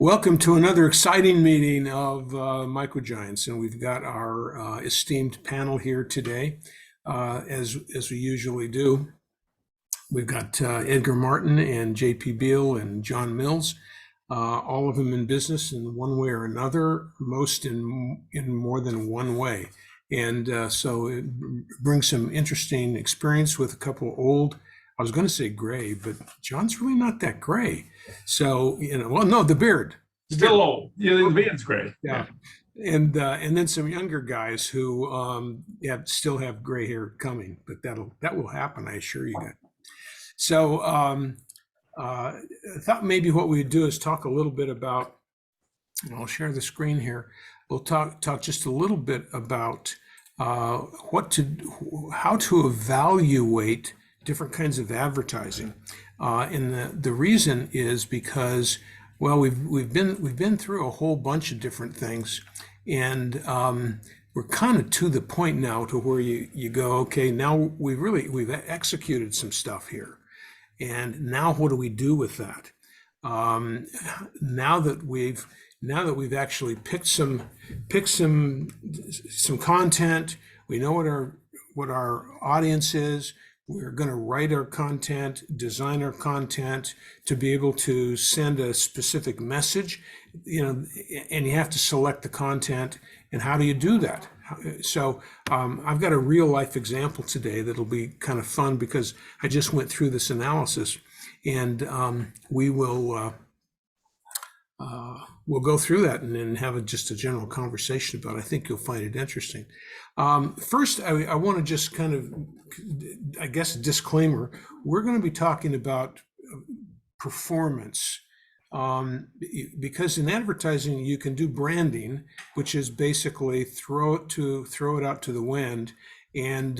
Welcome to another exciting meeting of MicroGiants, and we've got our esteemed panel here today, as we usually do. We've got Edgar Martin and J.P. Beal and John Mills, all of them in business in one way or another, most in more than one way. And so it brings some interesting experience with a couple old, I was going to say gray, but John's really not that gray. So, well, no, the beard. Still old. Yeah, the beard's great. Yeah. And then some younger guys who still have gray hair coming, but that will happen, I assure you guys. So I thought maybe what we'd do is talk a little bit about, and I'll share the screen here. We'll talk just a little bit about how to evaluate different kinds of advertising, and the reason is because, well, we've been through a whole bunch of different things, and we're kind of to the point now to where you go, okay, now we've executed some stuff here, and now what do we do with that? Now that we've actually picked some content, we know what our audience is. We're going to write our content, design our content to be able to send a specific message, and you have to select the content. And how do you do that? So I've got a real life example today that'll be kind of fun because I just went through this analysis, and we'll go through that and then have just a general conversation about it. I think you'll find it interesting. First, I want to just kind of, I guess, a disclaimer. We're going to be talking about performance, because in advertising you can do branding, which is basically throw it out to the wind. And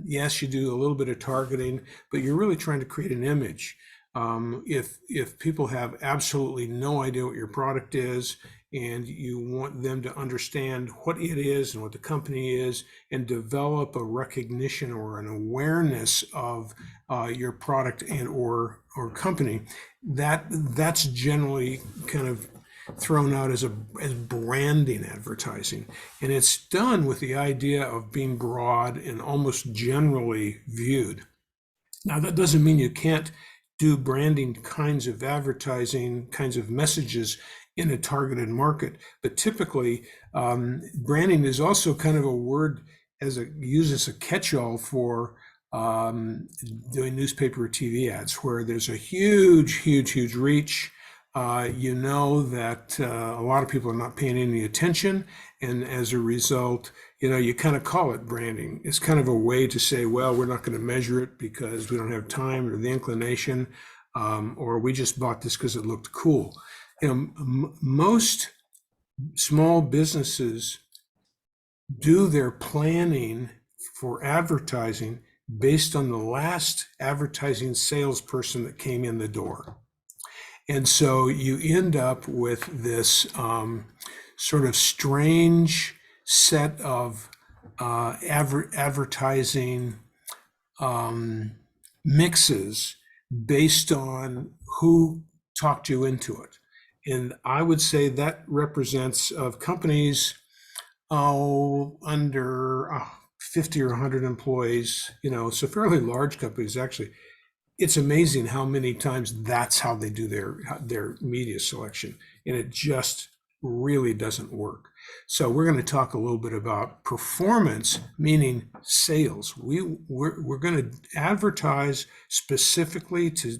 yes, you do a little bit of targeting, but you're really trying to create an image. If people have absolutely no idea what your product is, and you want them to understand what it is and what the company is, and develop a recognition or an awareness of your product and or company, that's generally kind of thrown out as branding advertising, and it's done with the idea of being broad and almost generally viewed. Now, that doesn't mean you can't do branding kinds of advertising, kinds of messages in a targeted market. But typically, branding is also kind of a word used as a catch-all for doing newspaper or TV ads, where there's a huge reach. That a lot of people are not paying any attention, and as a result, you kind of call it branding. It's kind of a way to say, well, we're not going to measure it because we don't have time or the inclination, or we just bought this because it looked cool. Most small businesses do their planning for advertising based on the last advertising salesperson that came in the door. And so you end up with this sort of strange set of advertising mixes based on who talked you into it. And I would say that represents of companies under 50 or 100 employees, so fairly large companies actually. It's amazing how many times that's how they do their media selection, and it just really doesn't work. So we're going to talk a little bit about performance, meaning sales. We're going to advertise specifically to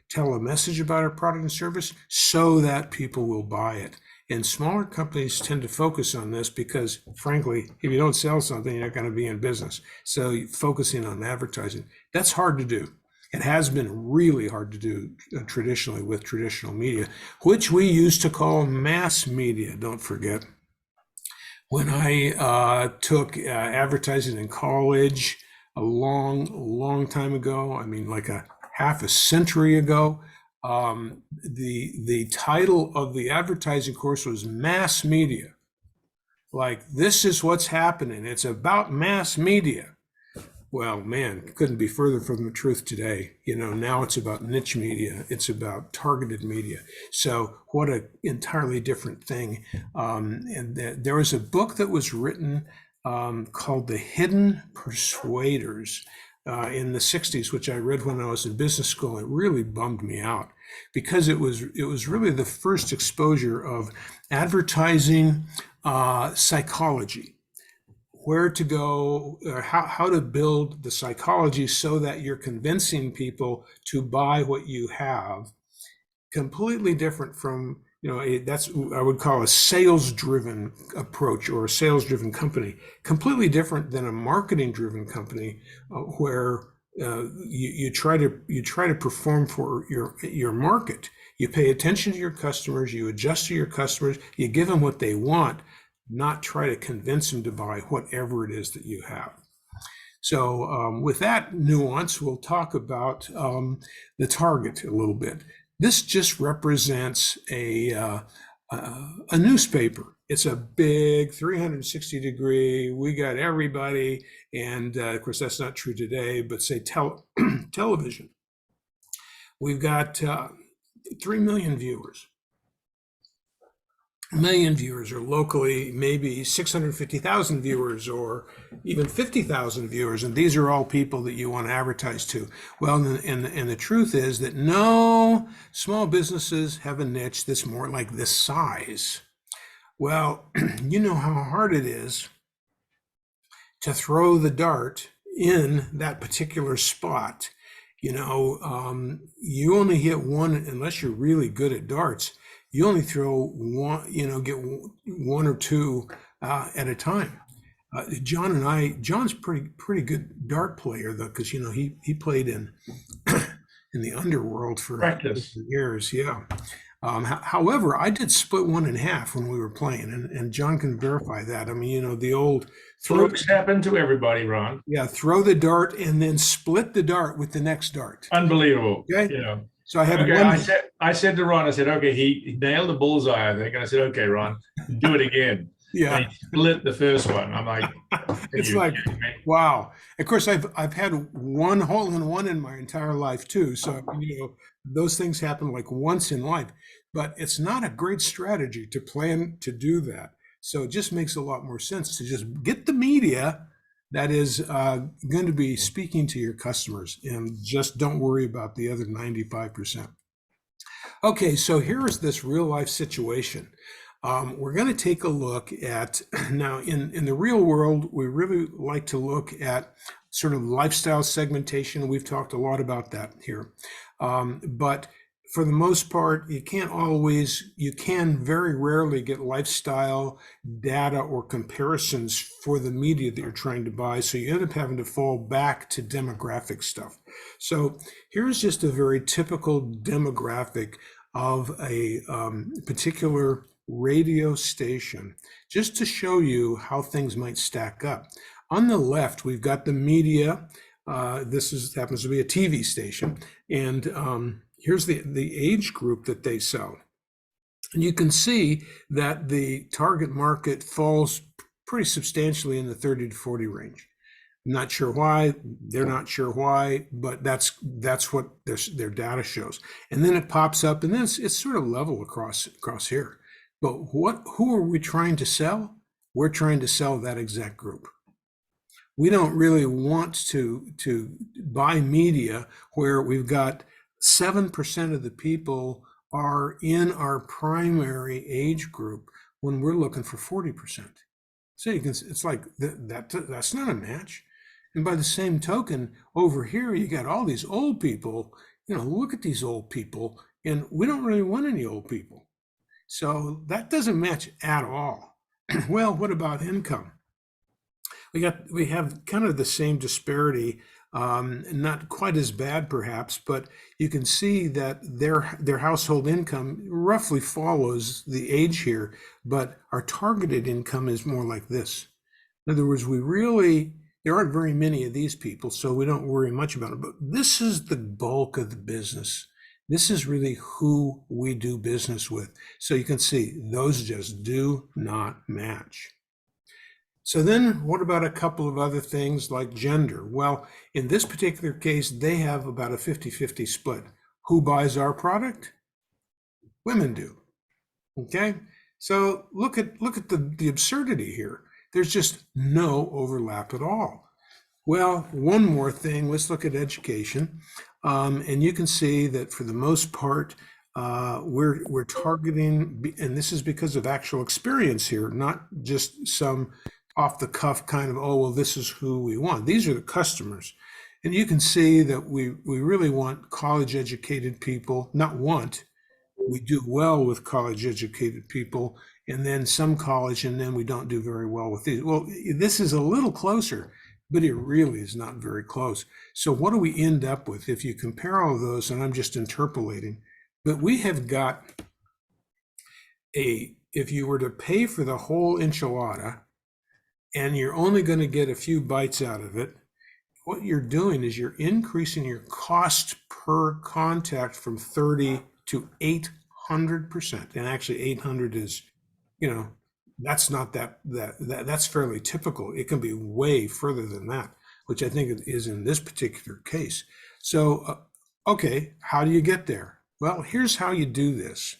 tell a message about our product and service so that people will buy it. And smaller companies tend to focus on this because, frankly, if you don't sell something, you're not going to be in business. So focusing on advertising, that's hard to do. It has been really hard to do traditionally with traditional media, which we used to call mass media. Don't forget, when I took advertising in college a long time ago, I mean like a half a century ago, the title of the advertising course was mass media. Like, this is what's happening. It's about mass media. Well, man, couldn't be further from the truth today. Now it's about niche media, it's about targeted media. So, what an entirely different thing. And there was a book that was written called The Hidden Persuaders in the 60s, which I read when I was in business school. It really bummed me out because it was really the first exposure of advertising psychology, where to go, how to build the psychology so that you're convincing people to buy what you have. Completely different from, that's I would call a sales-driven approach or a sales-driven company. Completely different than a marketing-driven company where you try to perform for your market. You pay attention to your customers, you adjust to your customers, you give them what they want, not try to convince them to buy whatever it is that you have. So with that nuance, we'll talk about the target a little bit. This just represents a newspaper. It's a big 360-degree, we got everybody, and of course that's not true today, but say television. We've got 3 million viewers. Million viewers, or locally maybe 650,000 viewers, or even 50,000 viewers, and these are all people that you want to advertise to. Well, and the truth is that no, small businesses have a niche that's more like this size. Well, you know how hard it is to throw the dart in that particular spot. You only hit one, unless you're really good at darts. You only throw one, get one or two at a time. John's pretty good dart player though, because he played in the underworld for Practice. years. Yeah. However, I did split one in half when we were playing, and John can verify that. I mean, the old Flukes happen to everybody, Ron. Yeah, throw the dart and then split the dart with the next dart. Unbelievable. Okay. So I had okay, one. I said to Ron, I said, okay, he nailed the bullseye, I think. And I said, okay, Ron, do it again. Yeah. And he split the first one. I'm like, it's like, wow. Of course, I've had one hole in one in my entire life too. So, those things happen like once in life, but it's not a great strategy to plan to do that. So it just makes a lot more sense to just get the media that is going to be speaking to your customers, and just don't worry about the other 95%. Okay, so here is this real life situation. We're going to take a look at, now in the real world, we really like to look at sort of lifestyle segmentation. We've talked a lot about that here. But for the most part, you can very rarely get lifestyle data or comparisons for the media that you're trying to buy. So you end up having to fall back to demographic stuff. So here's just a very typical demographic of a particular radio station, just to show you how things might stack up. On the left, we've got the media. This happens to be a TV station. And here's the age group that they sell. And you can see that the target market falls pretty substantially in the 30 to 40 range. Not sure why, they're not sure why, but that's what their data shows. And then it pops up, and then it's sort of level across here. But who are we trying to sell? We're trying to sell that exact group. We don't really want to buy media where we've got 7% of the people are in our primary age group when we're looking for 40%. So it's like that's not a match. And by the same token, over here, you got all these old people, look at these old people, and we don't really want any old people. So that doesn't match at all. Well, what about income? We have kind of the same disparity, not quite as bad perhaps, but you can see that their household income roughly follows the age here, but our targeted income is more like this. In other words, there aren't very many of these people, so we don't worry much about it, but this is the bulk of the business. This is really who we do business with. So you can see those just do not match. So then what about a couple of other things like gender? Well, in this particular case, they have about a 50-50 split. Who buys our product? Women do. Okay. So look at the absurdity here. There's just no overlap at all. Well, one more thing, let's look at education. And you can see that for the most part, we're targeting, and this is because of actual experience here, not just some off the cuff kind of, oh, well, this is who we want. These are the customers. And you can see that we really want college educated people, not want, we do well with college educated people, and then some college, and then we don't do very well with these. Well, this is a little closer, but it really is not very close. So what do we end up with if you compare all of those? And I'm just interpolating, but we have got if you were to pay for the whole enchilada and you're only going to get a few bites out of it, what you're doing is you're increasing your cost per contact from 30 to 800%. And actually 800 is, that's not that's fairly typical. It can be way further than that, which I think is in this particular case. So, okay, how do you get there? Well, here's how you do this.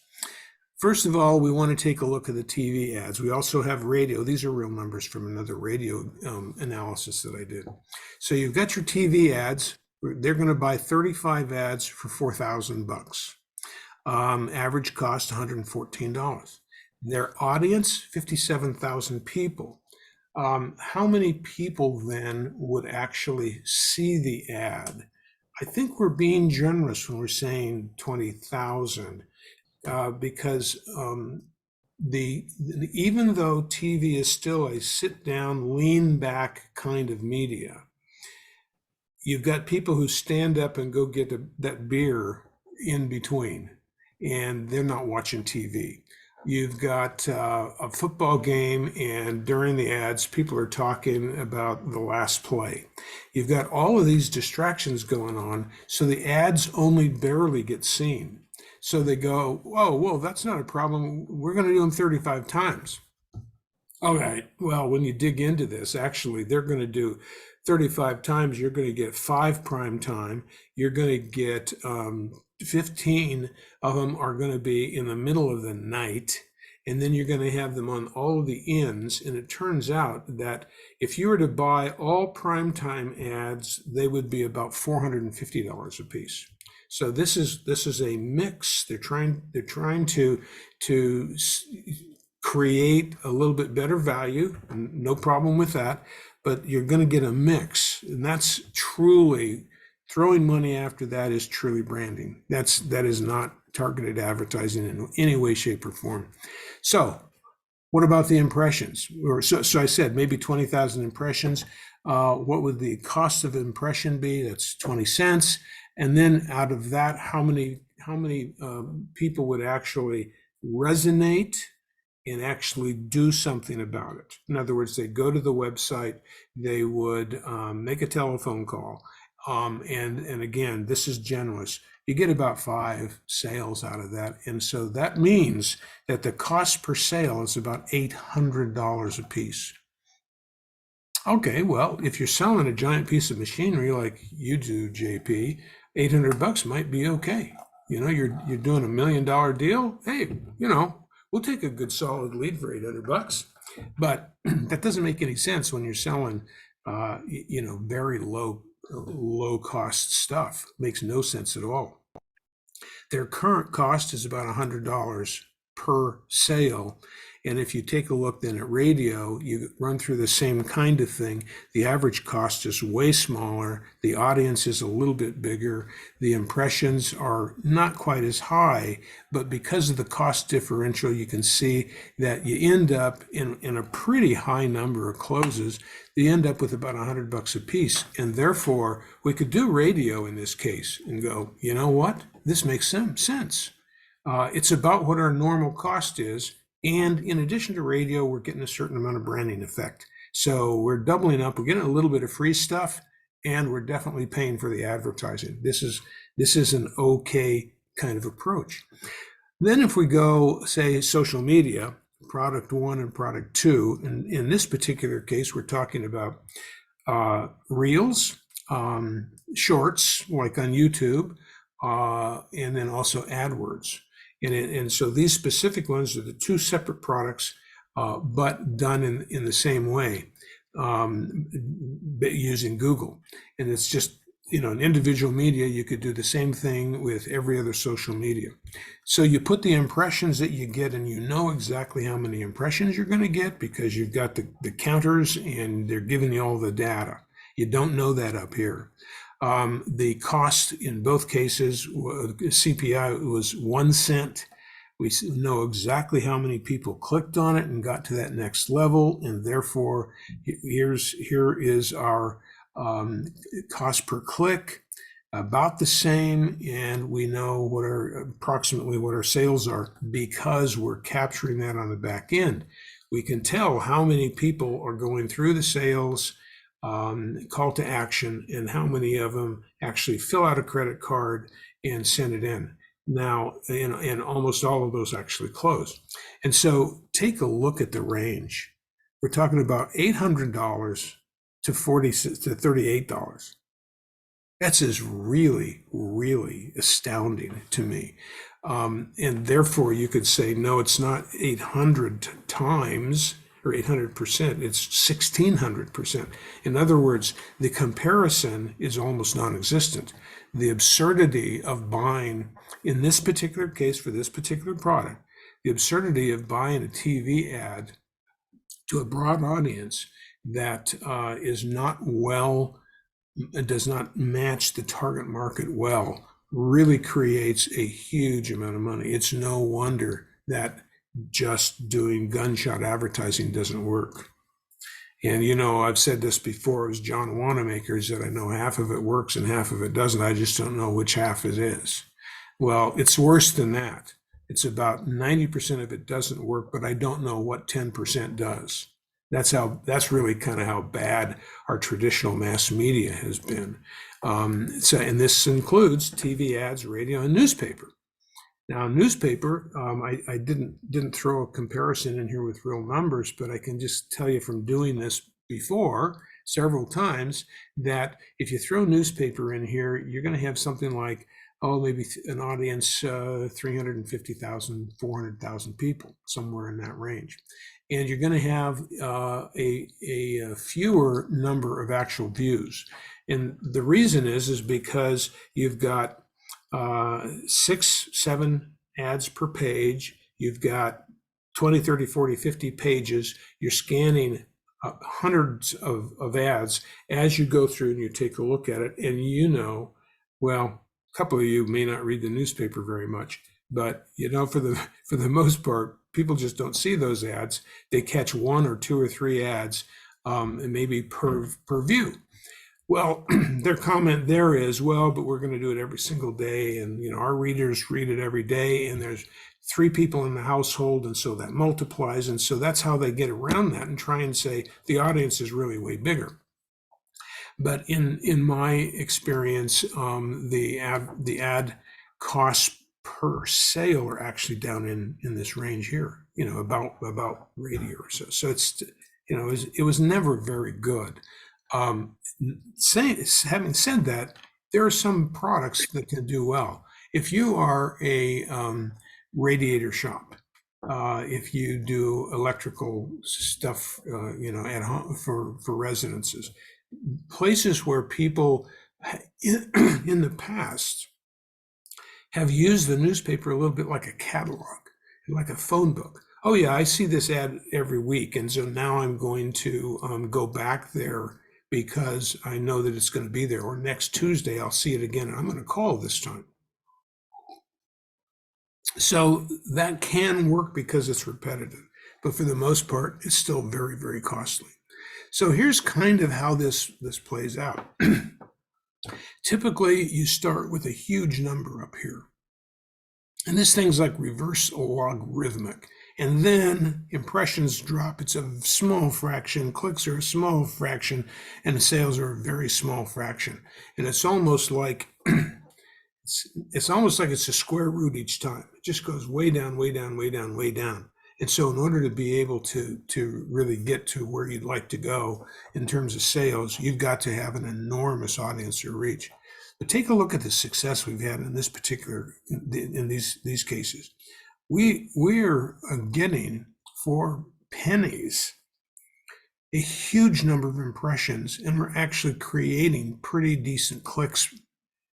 First of all, we want to take a look at the TV ads. We also have radio. These are real numbers from another radio analysis that I did. So you've got your TV ads. They're going to buy 35 ads for $4,000. Average cost $114. Their audience, 57,000 people. How many people then would actually see the ad? I think we're being generous when we're saying 20,000. Because even though TV is still a sit down, lean back kind of media, you've got people who stand up and go get that beer in between, and they're not watching TV. You've got a football game, and during the ads, people are talking about the last play. You've got all of these distractions going on, so the ads only barely get seen. So they go, oh, well, that's not a problem. We're going to do them 35 times. All right. Well, when you dig into this, actually, they're going to do 35 times. You're going to get 5 prime time. You're going to get 15 of them are going to be in the middle of the night. And then you're going to have them on all of the ends. And it turns out that if you were to buy all primetime ads, they would be about $450 a piece. So this is a mix. They're trying to create a little bit better value. No problem with that, but you're going to get a mix, and that's truly throwing money after that is truly branding. That is not targeted advertising in any way, shape, or form. So what about the impressions? So I said maybe 20,000 impressions. What would the cost of impression be? That's 20 cents. And then out of that, how many people would actually resonate and actually do something about it? In other words, they go to the website, they would make a telephone call. And again, this is generous. You get about 5 sales out of that. And so that means that the cost per sale is about $800 a piece. Okay, well, if you're selling a giant piece of machinery like you do, JP, $800 might be okay. You're doing $1 million deal. Hey, we'll take a good solid lead for $800. But that doesn't make any sense when you're selling, very low cost stuff. Makes no sense at all. Their current cost is about $100 per sale. And if you take a look then at radio, you run through the same kind of thing. The average cost is way smaller. The audience is a little bit bigger. The impressions are not quite as high, but because of the cost differential, you can see that you end up in a pretty high number of closes. You end up with about $100 a piece. And therefore, we could do radio in this case and go, you know what? This makes some sense. It's about what our normal cost is. And in addition to radio, we're getting a certain amount of branding effect. So we're doubling up. We're getting a little bit of free stuff, and we're definitely paying for the advertising. This is an okay kind of approach. Then if we go, say, social media, product one and product two. And in this particular case, we're talking about reels, shorts like on YouTube, and then also AdWords. And so these specific ones are the two separate products, but done in the same way, using Google. And it's just, in individual media, you could do the same thing with every other social media. So you put the impressions that you get, and you know exactly how many impressions you're going to get because you've got the counters and they're giving you all the data. You don't know that up here. The cost in both cases, CPI was 1 cent. We know exactly how many people clicked on it and got to that next level, and therefore here is our cost per click, about the same, and we know approximately what our sales are because we're capturing that on the back end. We can tell how many people are going through the sales call to action and how many of them actually fill out a credit card and send it in. Now, and almost all of those actually close. And so take a look at the range. We're talking about $800 to $38. That's is really, really astounding to me. And therefore you could say, no, it's not 800 times or 800%, it's 1600%. In other words, the comparison is almost non-existent. The absurdity of buying, in this particular case for this particular product, the absurdity of buying a TV ad to a broad audience that is not does not match the target market well, really creates a huge amount of money. It's no wonder that just doing gunshot advertising doesn't work. And I've said this before as John Wanamaker's, that I know half of it works and half of it doesn't. I just don't know which half it is. Well, it's worse than that. It's about 90% of it doesn't work, but I don't know what 10% does. That's really kind of how bad our traditional mass media has been. And this includes TV ads, radio, and newspaper. Now, newspaper, I didn't throw a comparison in here with real numbers, but I can just tell you from doing this before several times that if you throw newspaper in here, you're going to have something like, maybe an audience, 350,000, 400,000 people, somewhere in that range. And you're going to have a fewer number of actual views. And the reason is because you've got 6, 7 ads per page. You've got 20, 30, 40, 50 pages. You're scanning hundreds of ads as you go through and you take a look at it. And well, a couple of you may not read the newspaper very much, but for the most part, people just don't see those ads. They catch 1 or 2 or 3 ads, and maybe per view. Well, their comment there is, well, but we're going to do it every single day, and our readers read it every day, and there's 3 people in the household, and so that multiplies, and so that's how they get around that and try and say the audience is really way bigger. But in my experience, the ad costs per sale are actually down in this range here, about radio or so. So it's, it was never very good. Having said that, there are some products that can do well. If you are a radiator shop, if you do electrical stuff, at home for residences, places where people in the past have used the newspaper a little bit like a catalog, like a phone book. Oh yeah, I see this ad every week, and so now I'm going to go back there because I know that it's going to be there, or next Tuesday I'll see it again and I'm going to call this time. So that can work because it's repetitive, but for the most part, it's still very, very costly. So here's kind of how this plays out. Typically, you start with a huge number up here. And this thing's like reverse logarithmic. And then impressions drop. It's a small fraction. Clicks are a small fraction. And sales are a very small fraction. And it's almost like it's almost like it's a square root each time. It just goes way down, way down, way down, way down. And so in order to be able to really get to where you'd like to go in terms of sales, you've got to have an enormous audience to reach. But take a look at the success we've had in this particular, in these cases. We're getting for pennies a huge number of impressions, and we're actually creating pretty decent clicks,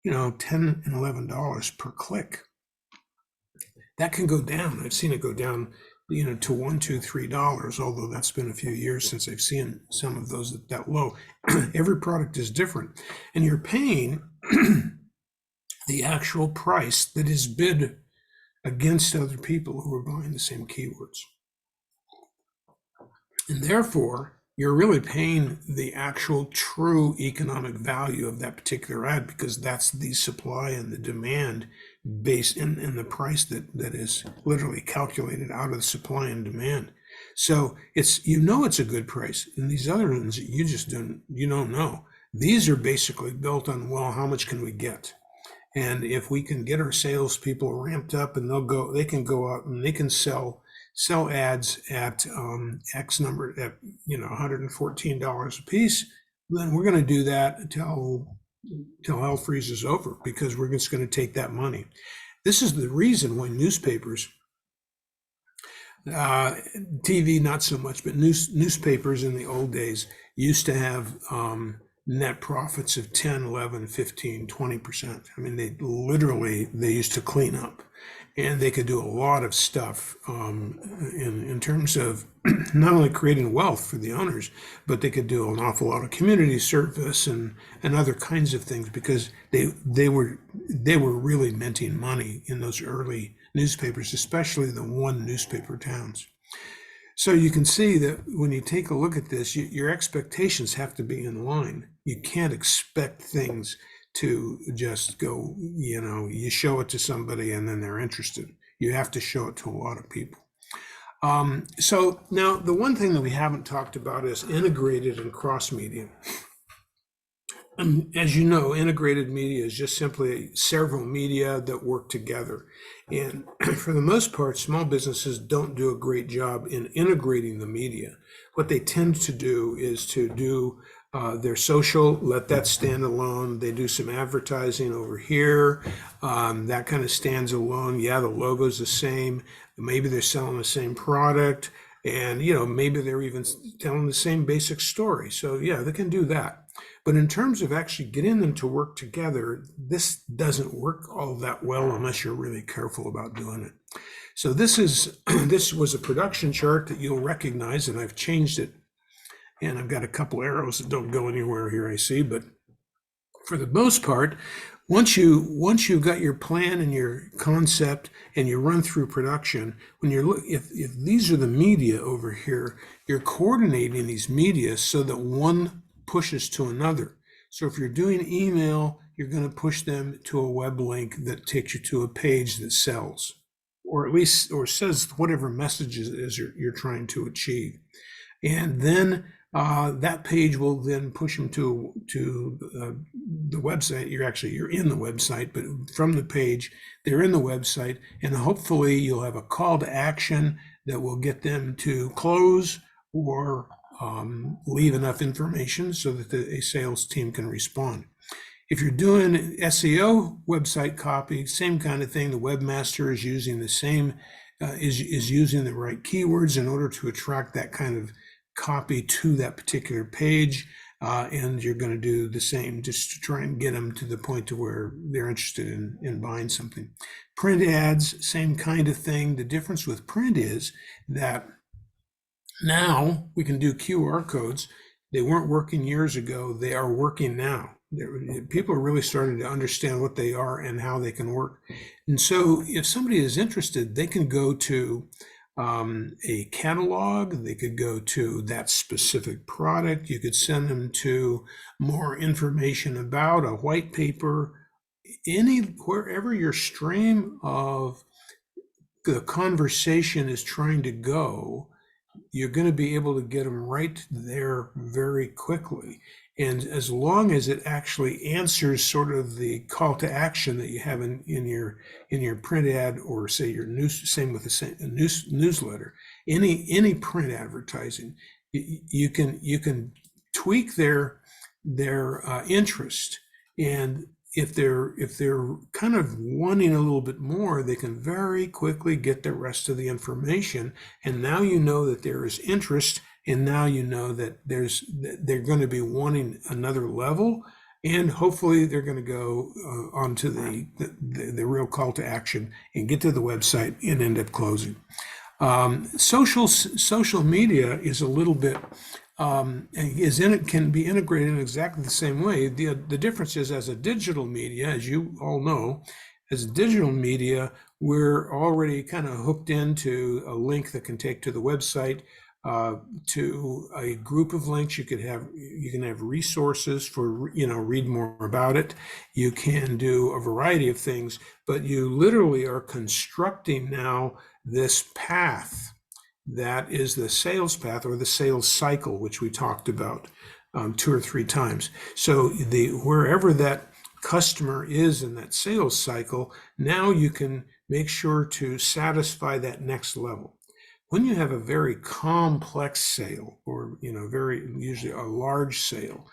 $10 and $11 per click. That can go down. I've seen it go down, to $1, $2, $3, although that's been a few years since I've seen some of those that low. Every product is different, and you're paying the actual price that is bid against other people who are buying the same keywords. And therefore, you're really paying the actual true economic value of that particular ad, because that's the supply and the demand based in the price that is literally calculated out of the supply and demand. So it's a good price. And these other ones you don't know. These are basically built on, well, how much can we get? And if we can get our salespeople ramped up, and they can go out and they can sell ads at X number at $114 a piece, then we're going to do that until hell freezes over, because we're just going to take that money. This is the reason why newspapers, TV not so much, but newspapers in the old days used to have net profits of 10, 11, 15, 20%. I mean, they used to clean up, and they could do a lot of stuff in terms of not only creating wealth for the owners, but they could do an awful lot of community service and other kinds of things, because they were really minting money in those early newspapers, especially the one newspaper towns. So you can see that when you take a look at this, your expectations have to be in line. You can't expect things to just go, you show it to somebody and then they're interested. You have to show it to a lot of people. So now the one thing that we haven't talked about is integrated and cross-media. And as you know, integrated media is just simply several media that work together. And for the most part, small businesses don't do a great job in integrating the media. What they tend to do is to do their social, let that stand alone. They do some advertising over here. That kind of stands alone. Yeah, the logo's the same. Maybe they're selling the same product, and maybe they're even telling the same basic story. So yeah, they can do that. But in terms of actually getting them to work together, this doesn't work all that well unless you're really careful about doing it. So this was a production chart that you'll recognize, and I've changed it. And I've got a couple arrows that don't go anywhere here, I see. But for the most part, once you've got your plan and your concept and you run through production, if these are the media over here, you're coordinating these media so that one pushes to another. So if you're doing email, you're going to push them to a web link that takes you to a page that sells, or at least says whatever messages it is you're trying to achieve. And then that page will then push them to the website. You're in the website, but from the page, they're in the website, and hopefully you'll have a call to action that will get them to close or leave enough information so that a sales team can respond. If you're doing SEO website copy, same kind of thing. The webmaster is using the same, is using the right keywords in order to attract that kind of copy to that particular page, and you're going to do the same just to try and get them to the point to where they're interested in buying something. Print ads, same kind of thing. The difference with print is that now we can do QR codes. They weren't working years ago. They are working now. People are really starting to understand what they are and how they can work. And so if somebody is interested, they can go to a catalog. They could go to that specific product. You could send them to more information about a white paper, wherever your stream of the conversation is trying to go. You're going to be able to get them right there very quickly. And as long as it actually answers sort of the call to action that you have in your print ad, or say your same with the newsletter, any print advertising, you can tweak their interest, and if they're kind of wanting a little bit more, they can very quickly get the rest of the information, and now you know that there is interest, and now you know that they're going to be wanting another level, and hopefully they're going to go onto the real call to action and get to the website and end up closing. Social media is a little bit can be integrated in exactly the same way. The difference is, as a digital media, as you all know, as a digital media, we're already kind of hooked into a link that can take to the website, to a group of links. You can have resources for, read more about it. You can do a variety of things, but you literally are constructing now this path that is the sales path, or the sales cycle, which we talked about 2 or 3 times. So wherever that customer is in that sales cycle, now you can make sure to satisfy that next level. When you have a very complex sale, or very usually a large sale,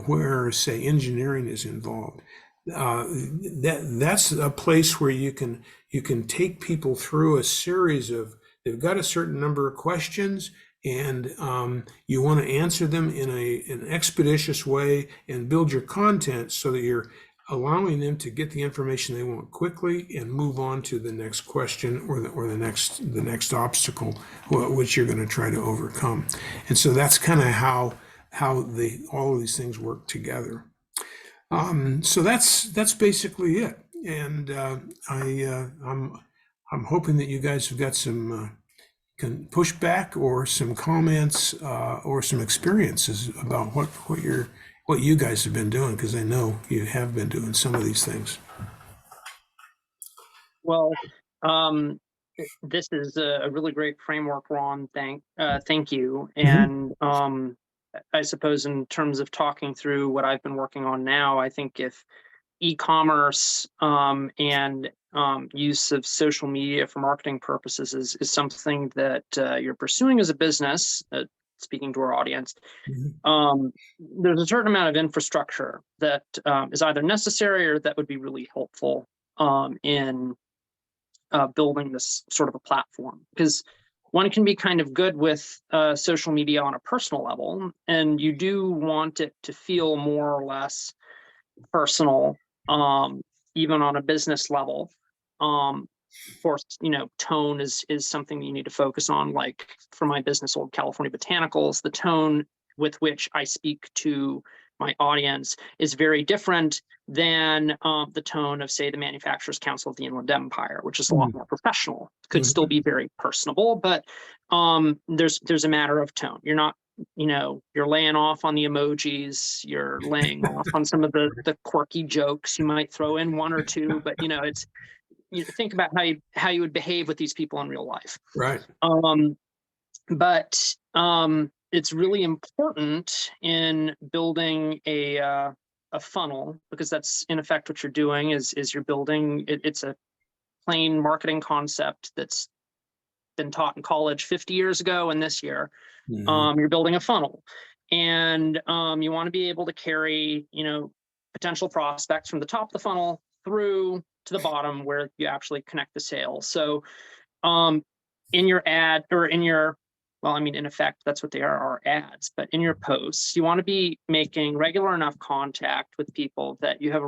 where say engineering is involved, that's a place where you can take people through a series of, they've got a certain number of questions, and you want to answer them in an expeditious way and build your content so that you're allowing them to get the information they want quickly and move on to the next question, or the next obstacle, which you're going to try to overcome. And so that's kind of how all of these things work together. So that's basically it. And I'm hoping that you guys have got some pushback, or some comments, or some experiences about what you guys have been doing, because I know you have been doing some of these things. Well, this is a really great framework, Ron. Thank you. And I suppose in terms of talking through what I've been working on now, I think if e-commerce and use of social media for marketing purposes is something that you're pursuing as a business, speaking to our audience, there's a certain amount of infrastructure that is either necessary or that would be really helpful in building this sort of a platform. Because one can be kind of good with social media on a personal level, and you do want it to feel more or less personal, even on a business level. Of course, tone is something you need to focus on. Like for my business, Old California Botanicals, the tone with which I speak to my audience is very different than the tone of, say, the Manufacturers Council of the Inland Empire, which is a lot more professional. Could still be very personable, but there's a matter of tone. You're not, you're laying off on the emojis, you're laying off on some of the quirky jokes. You might throw in 1 or 2, but it's, think about how you would behave with these people in real life. Right. But it's really important in building a funnel, because that's in effect what you're doing is you're building it's a plain marketing concept that's been taught in college 50 years ago, and this year you're building a funnel, and you want to be able to carry potential prospects from the top of the funnel through to the bottom where you actually connect the sale. So in your ad, or in your, in effect, that's what they are ads, but in your posts, you want to be making regular enough contact with people that you have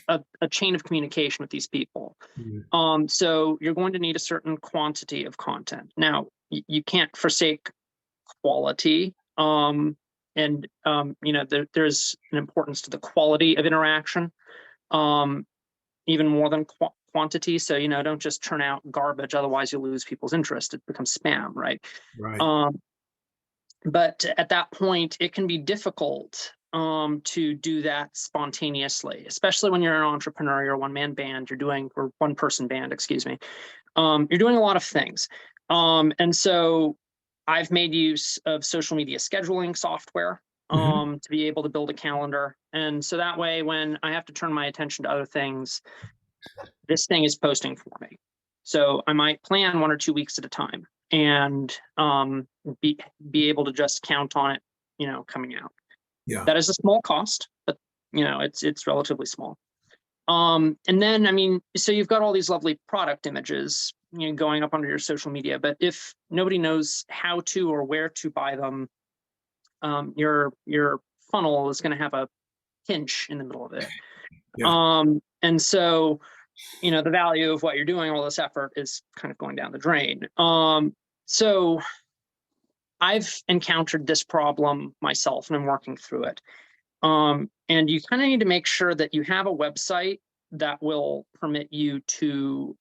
a chain of communication with these people. So you're going to need a certain quantity of content. Now, you can't forsake quality. There's an importance to the quality of interaction, even more than quantity. So, don't just churn out garbage. Otherwise, you'll lose people's interest. It becomes spam, right? Right. But at that point, it can be difficult to do that spontaneously, especially when you're an entrepreneur, you're a one-man band, or one-person band, excuse me. You're doing a lot of things. And so I've made use of social media scheduling software to be able to build a calendar. And so that way, when I have to turn my attention to other things, this thing is posting for me. So I might plan 1 or 2 weeks at a time and be able to just count on it, coming out. Yeah. That is a small cost, but it's relatively small. And then, so you've got all these lovely product images, going up under your social media, but if nobody knows how to or where to buy them, your funnel is going to have a pinch in the middle of it. Yeah. And so, the value of what you're doing, all this effort, is kind of going down the drain. So I've encountered this problem myself, and I'm working through it. And you kind of need to make sure that you have a website that will permit you to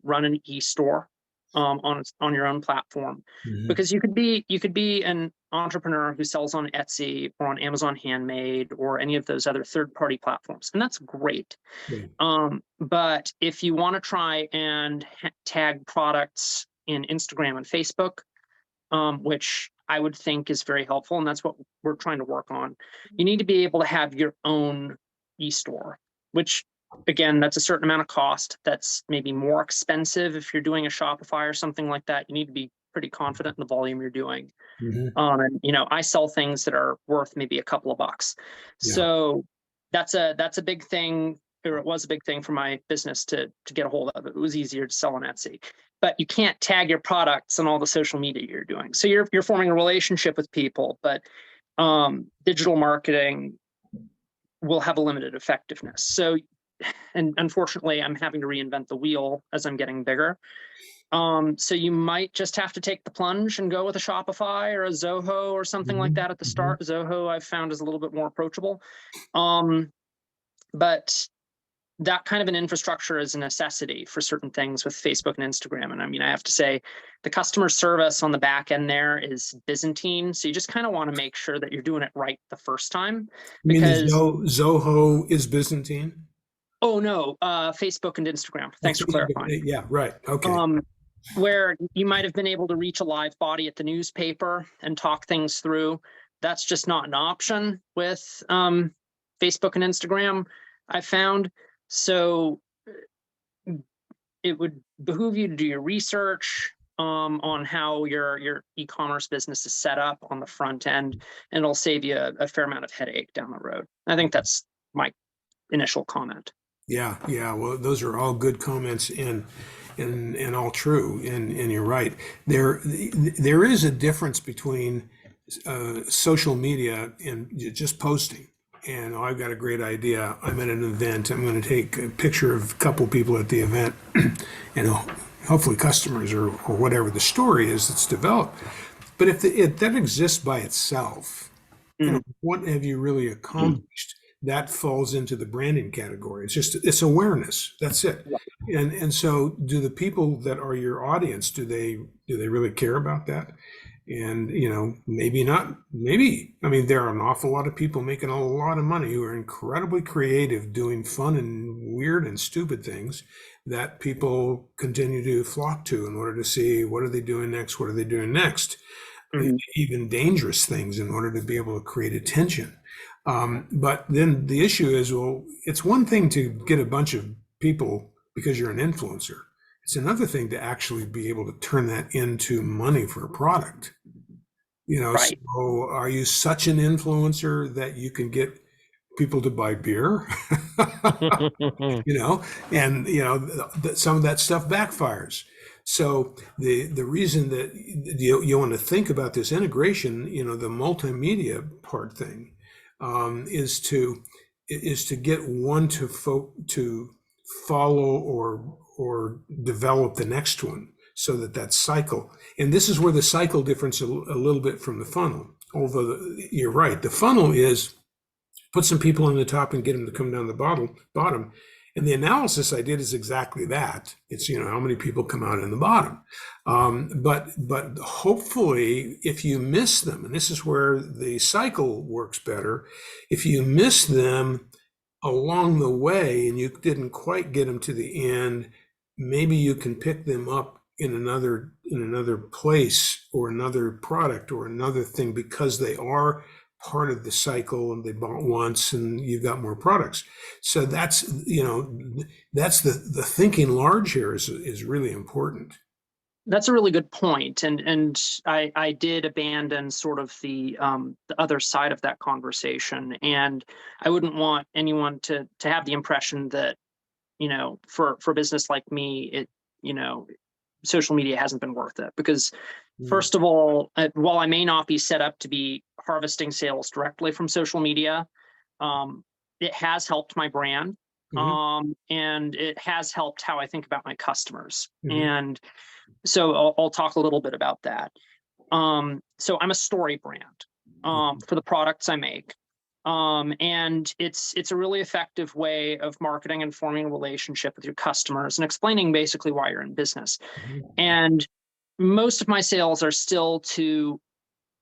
run an e-store on your own platform, because you could be an entrepreneur who sells on Etsy or on Amazon Handmade or any of those other third-party platforms, and that's great. Yeah. But if you want to try and tag products in Instagram and Facebook, which I would think is very helpful, and that's what we're trying to work on, you need to be able to have your own e-store, which, again, that's a certain amount of cost. That's maybe more expensive if you're doing a Shopify or something like that. You need to be pretty confident in the volume you're doing. And I sell things that are worth maybe a couple of bucks. Yeah. So that's a big thing, or it was a big thing for my business to get a hold of. It was easier to sell on Etsy, but you can't tag your products on all the social media you're doing. So you're forming a relationship with people, but digital marketing will have a limited effectiveness. So, and unfortunately, I'm having to reinvent the wheel as I'm getting bigger. So you might just have to take the plunge and go with a Shopify or a Zoho or something like that at the start. Zoho I've found is a little bit more approachable. But that kind of an infrastructure is a necessity for certain things with Facebook and Instagram. And I have to say, the customer service on the back end there is Byzantine. So you just kind of want to make sure that you're doing it right the first time. Because Zoho is Byzantine? Oh, no, Facebook and Instagram. Thanks for clarifying. Yeah, right. Okay. Where you might have been able to reach a live body at the newspaper and talk things through. That's just not an option with Facebook and Instagram, I found. So it would behoove you to do your research on how your e-commerce business is set up on the front end, and it'll save you a fair amount of headache down the road. I think that's my initial comment. Yeah. Well, those are all good comments and all true. And you're right. There is a difference between social media and just posting. And I've got a great idea. I'm at an event. I'm going to take a picture of a couple people at the event, and hopefully customers or whatever the story is that's developed. But if that exists by itself, what have you really accomplished? That falls into the branding category. It's awareness. That's it. And so do the people that are your audience, do they really care about that? And, maybe not, maybe. There are an awful lot of people making a lot of money who are incredibly creative, doing fun and weird and stupid things that people continue to flock to in order to see what are they doing next, what are they doing next, even dangerous things in order to be able to create attention. But then the issue is, well, it's one thing to get a bunch of people because you're an influencer. It's another thing to actually be able to turn that into money for a product. Right. So are you such an influencer that you can get people to buy beer? Some of that stuff backfires. So the reason that you want to think about this integration, the multimedia part thing, is to get one to follow or develop the next one, so that cycle. And this is where the cycle differs a little bit from the funnel. Although you're right, the funnel is put some people in the top and get them to come down the bottom. And the analysis I did is exactly that. It's, how many people come out in the bottom. But hopefully if you miss them, and this is where the cycle works better, if you miss them along the way and you didn't quite get them to the end, maybe you can pick them up in another place or another product or another thing, because they are part of the cycle, and they bought once and you've got more products. So that's, that's the thinking large here is really important. That's a really good point. And I did abandon sort of the other side of that conversation. And I wouldn't want anyone to have the impression that, for a business like me, social media hasn't been worth it. Because first of all, while I may not be set up to be harvesting sales directly from social media, it has helped my brand. And it has helped how I think about my customers. And so I'll talk a little bit about that. So I'm a story brand for the products I make. And it's a really effective way of marketing and forming a relationship with your customers and explaining basically why you're in business. And most of my sales are still to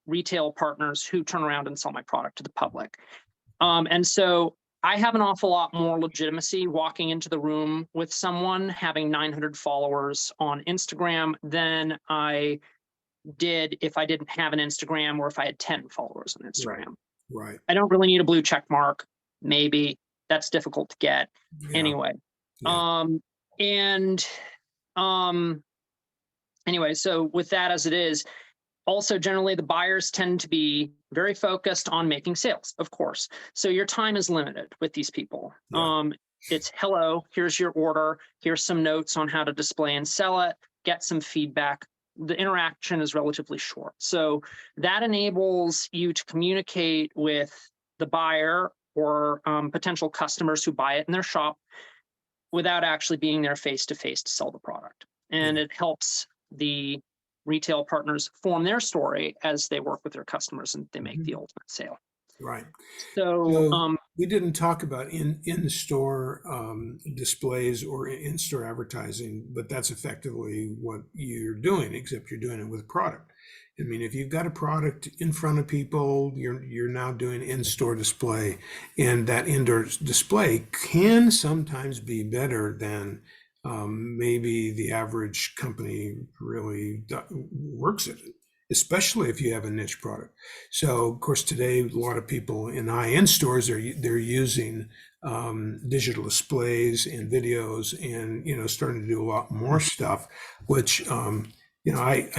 retail partners who turn around and sell my product to the public. And so I have an awful lot more legitimacy walking into the room with someone having 900 followers on Instagram than I did if I didn't have an Instagram, or if I had 10 followers on Instagram. Right. I don't really need a blue check mark. Maybe that's difficult to get anyway. Anyway, so with that as it is, also, generally, the buyers tend to be very focused on making sales, of course. So your time is limited with these people. It's, hello, here's your order. Here's some notes on how to display and sell it. Get some feedback. The interaction is relatively short. So that enables you to communicate with the buyer or potential customers who buy it in their shop without actually being there face-to-face to sell the product. And it helps the retail partners form their story as they work with their customers and they make the ultimate sale. Right. So we didn't talk about in-store displays or in-store advertising, but that's effectively what you're doing, except you're doing it with product. I mean, if you've got a product in front of people, you're now doing in-store display, and that indoor display can sometimes be better than maybe the average company really works at it, especially if you have a niche product. So, of course, today a lot of people in high-end stores they're using digital displays and videos, and starting to do a lot more stuff, which I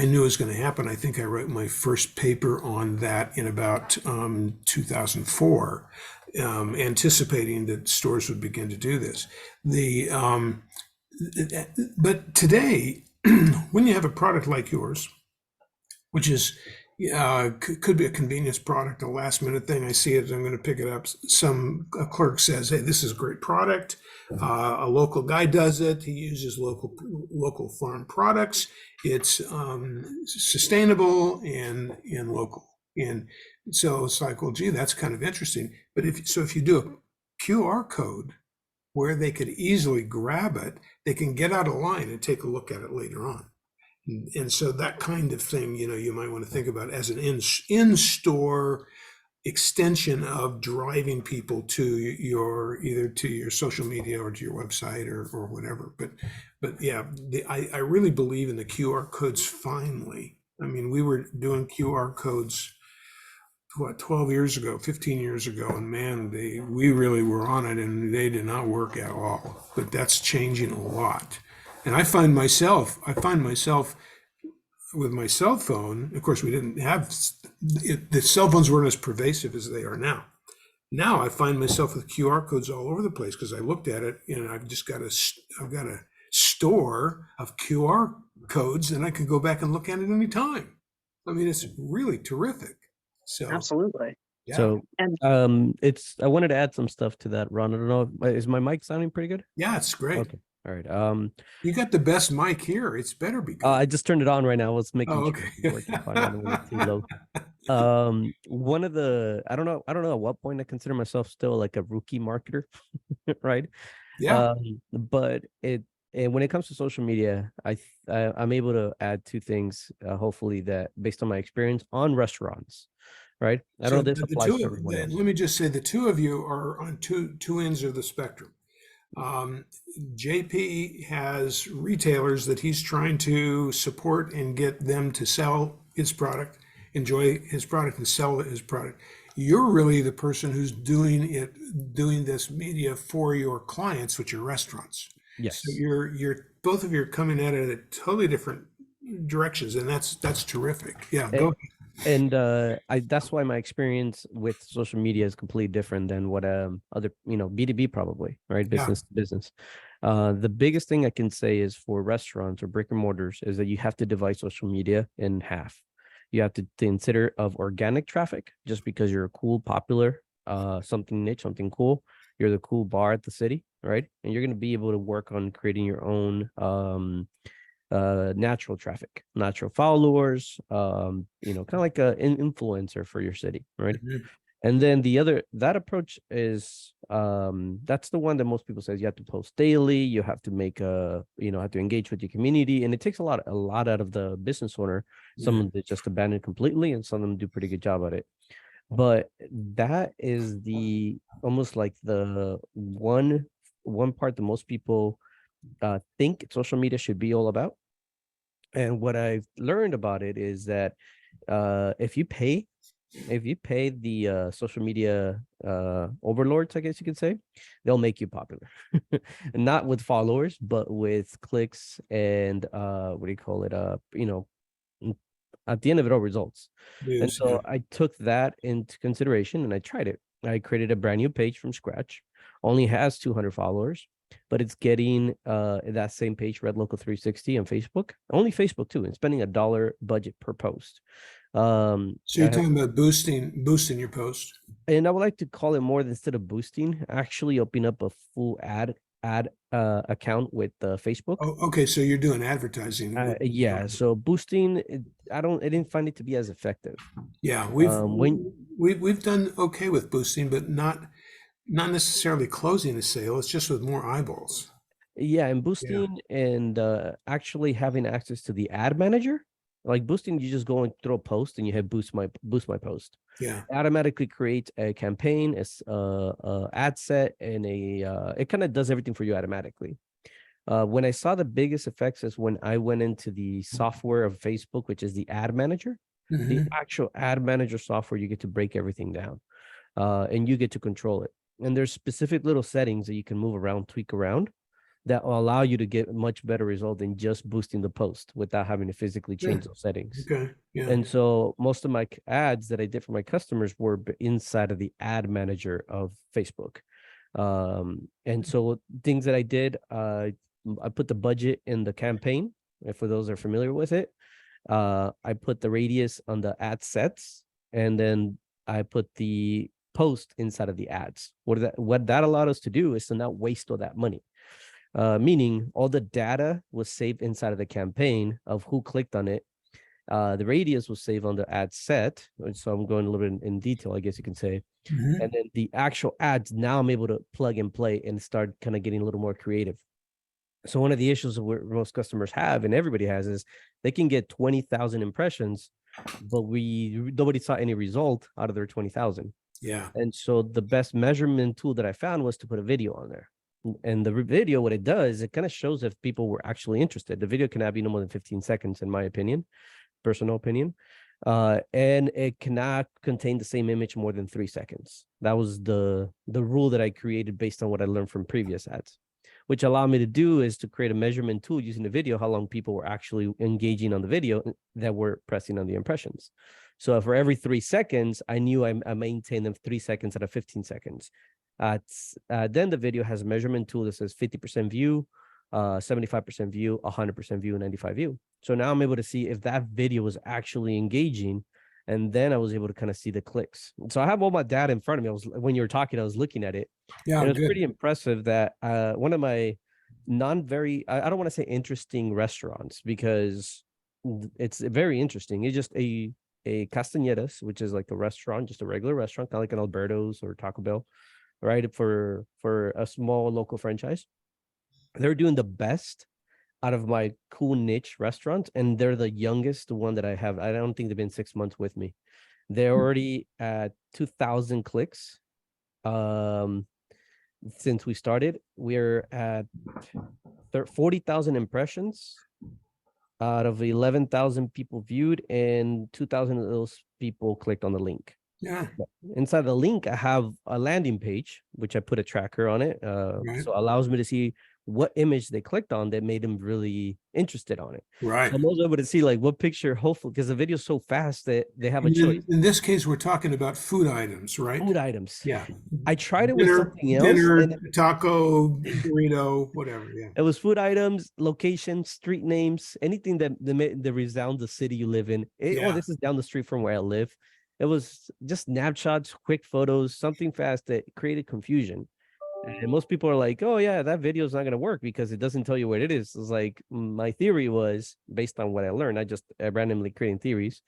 knew was going to happen. I think I wrote my first paper on that in about 2004, anticipating that stores would begin to do this. But today, when you have a product like yours, which is could be a convenience product, a last minute thing, I see it, I'm going to pick it up. A clerk says, hey, this is a great product. A local guy does it. He uses local farm products. It's sustainable and local. And so it's like, well, gee, that's kind of interesting. But if you do a QR code where they could easily grab it, they can get out of line and take a look at it later on. And so that kind of thing, you might want to think about as an in-store extension of driving people to either to your social media or to your website or whatever. But yeah, I really believe in the QR codes finally. I mean, we were doing QR codes 12 years ago, 15 years ago, and man, we really were on it, and they did not work at all. But that's changing a lot. And I find myself with my cell phone. Of course, we didn't have the cell phones weren't as pervasive as they are now. Now I find myself with QR codes all over the place because I looked at it and I've got a store of QR codes, and I can go back and look at it anytime. I mean, it's really terrific. So absolutely. Yeah. So I wanted to add some stuff to that, Ron. I don't know, is my mic sounding pretty good? Yeah, it's great. Okay. All right. You got the best mic here. It's better be good. I just turned it on right now. I was making okay. sure it's working fine. I don't want it too low. One of the I don't know at what point I consider myself still like a rookie marketer, right? Yeah. But when it comes to social media, I'm able to add two things, hopefully, that based on my experience on restaurants, right? I don't know this applies to everyone else. Let me just say the two of you are on two ends of the spectrum. JP has retailers that he's trying to support and get them to sell his product, enjoy his product, and sell his product. you're really the person who's doing this media for your clients, which are restaurants. So Yes. you're both of you are coming at it at totally different directions, and that's terrific. Yeah, A- go. And that's why my experience with social media is completely different than what other, B2B probably, right? Yeah. Business to business. The biggest thing I can say is for restaurants or brick and mortars is that you have to divide social media in half. You have to consider of organic traffic just because you're a cool, popular, something niche, something cool. You're the cool bar at the city, right? And you're going to be able to work on creating your own natural traffic, natural followers, kind of like an influencer for your city, right? Mhm. And then that approach is that's the one that most people says you have to post daily, you have to make have to engage with your community, and it takes a lot out of the business owner. Some Yeah. of them just abandon completely, and some of them do pretty good job at it. But that is the almost like the one part that most people think social media should be all about. And what I've learned about it is that if you pay the social media overlords, I guess you could say, they'll make you popular. Not with followers, but with clicks and what do you call it? At the end of it all, results. And News. Yeah. so I took that into consideration and I tried it. I created a brand new page from scratch, only has 200 followers, but it's getting that same page, Red Local 360 on Facebook, only Facebook too, and spending $1 budget per post. So you're talking about boosting your post. And I would like to call it more than instead of boosting, actually open up a full ad account with Facebook. Oh, okay. So you're doing advertising. Yeah, so boosting, I didn't find it to be as effective. Yeah, When we've done okay with boosting, but not necessarily closing a sale. It's just with more eyeballs. Yeah, and Yeah. boosting and actually having access to the ad manager, like boosting, you just go and throw a post and you hit boost my post. Yeah. Automatically create a campaign, ad set, and it kind of does everything for you automatically. When I saw the biggest effects is when I went into the software of Facebook, which is the ad manager. The Hmm. actual ad manager software, you get to break everything down, and you get to control it. And there's specific little settings that you can move around, tweak around, that will allow you to get much better result than just boosting the post without having to physically Yeah. change those settings. Okay. Yeah. And so most of my ads that I did for my customers were inside of the ad manager of Facebook. And so things that I did, I put the budget in the campaign. And for those that are familiar with it, I put the radius on the ad sets, and then I put the post inside of the ads. What that allowed us to do is to not waste all that money. Meaning all the data was saved inside of the campaign of who clicked on it. The radius was saved on the ad set. So I'm going a little bit in detail, I guess you can say. Mhm. And then the actual ads, now I'm able to plug and play and start kind of getting a little more creative. So one of the issues where most customers have, and everybody has, is they can get 20,000 impressions, but nobody saw any result out of their 20,000. Yeah. And so the best measurement tool that I found was to put a video on there. And the video, what it does, it kind of shows if people were actually interested. The video cannot be no more than 15 seconds, in my opinion, personal opinion. And it cannot contain the same image more than 3 seconds. That was the rule that I created based on what I learned from previous ads, which allowed me to do is to create a measurement tool using the video, how long people were actually engaging on the video that were pressing on the impressions. So for every 3 seconds, I knew I maintained them 3 seconds out of 15 seconds. Then the video has a measurement tool that says 50% view, 75% view, 100% view, 95 view. So now I'm able to see if that video was actually engaging, and then I was able to kind of see the clicks. So I have all my data in front of me. When you were talking, I was looking at it. Yeah. And it was Good. pretty impressive that one of my I don't want to say interesting restaurants, because it's very interesting. It's just a Castañedas, which is like a restaurant, just a regular restaurant, kind of like an Alberto's or Taco Bell, right? For a small local franchise. They're doing the best out of my cool niche restaurants, and they're the youngest one that I have. I don't think they've been 6 months with me. They're already at 2,000 clicks. Since we started, we're at 40,000 impressions out of 11,000 people viewed, and 2,000 of those people clicked on the link. Yeah. Inside the link, I have a landing page, which I put a tracker on it. Right. So it allows me to see what image they clicked on that made them really interested on it. Right. So I'm also able to see like what picture, hopefully, because the video's so fast that they have a And choice. in this case, we're talking about food items, right? Food items. Yeah. I tried it with something else, Dinner, and taco, burrito, whatever. Yeah. it was food items, locations, street names, anything that resound the city you live in. Yeah. This is down the street from where I live. It was just snapshots, quick photos, something fast that created confusion. And most people are like, "Oh yeah, that video is not going to work because it doesn't tell you what it is." It's like my theory was based on what I learned. I randomly creating theories,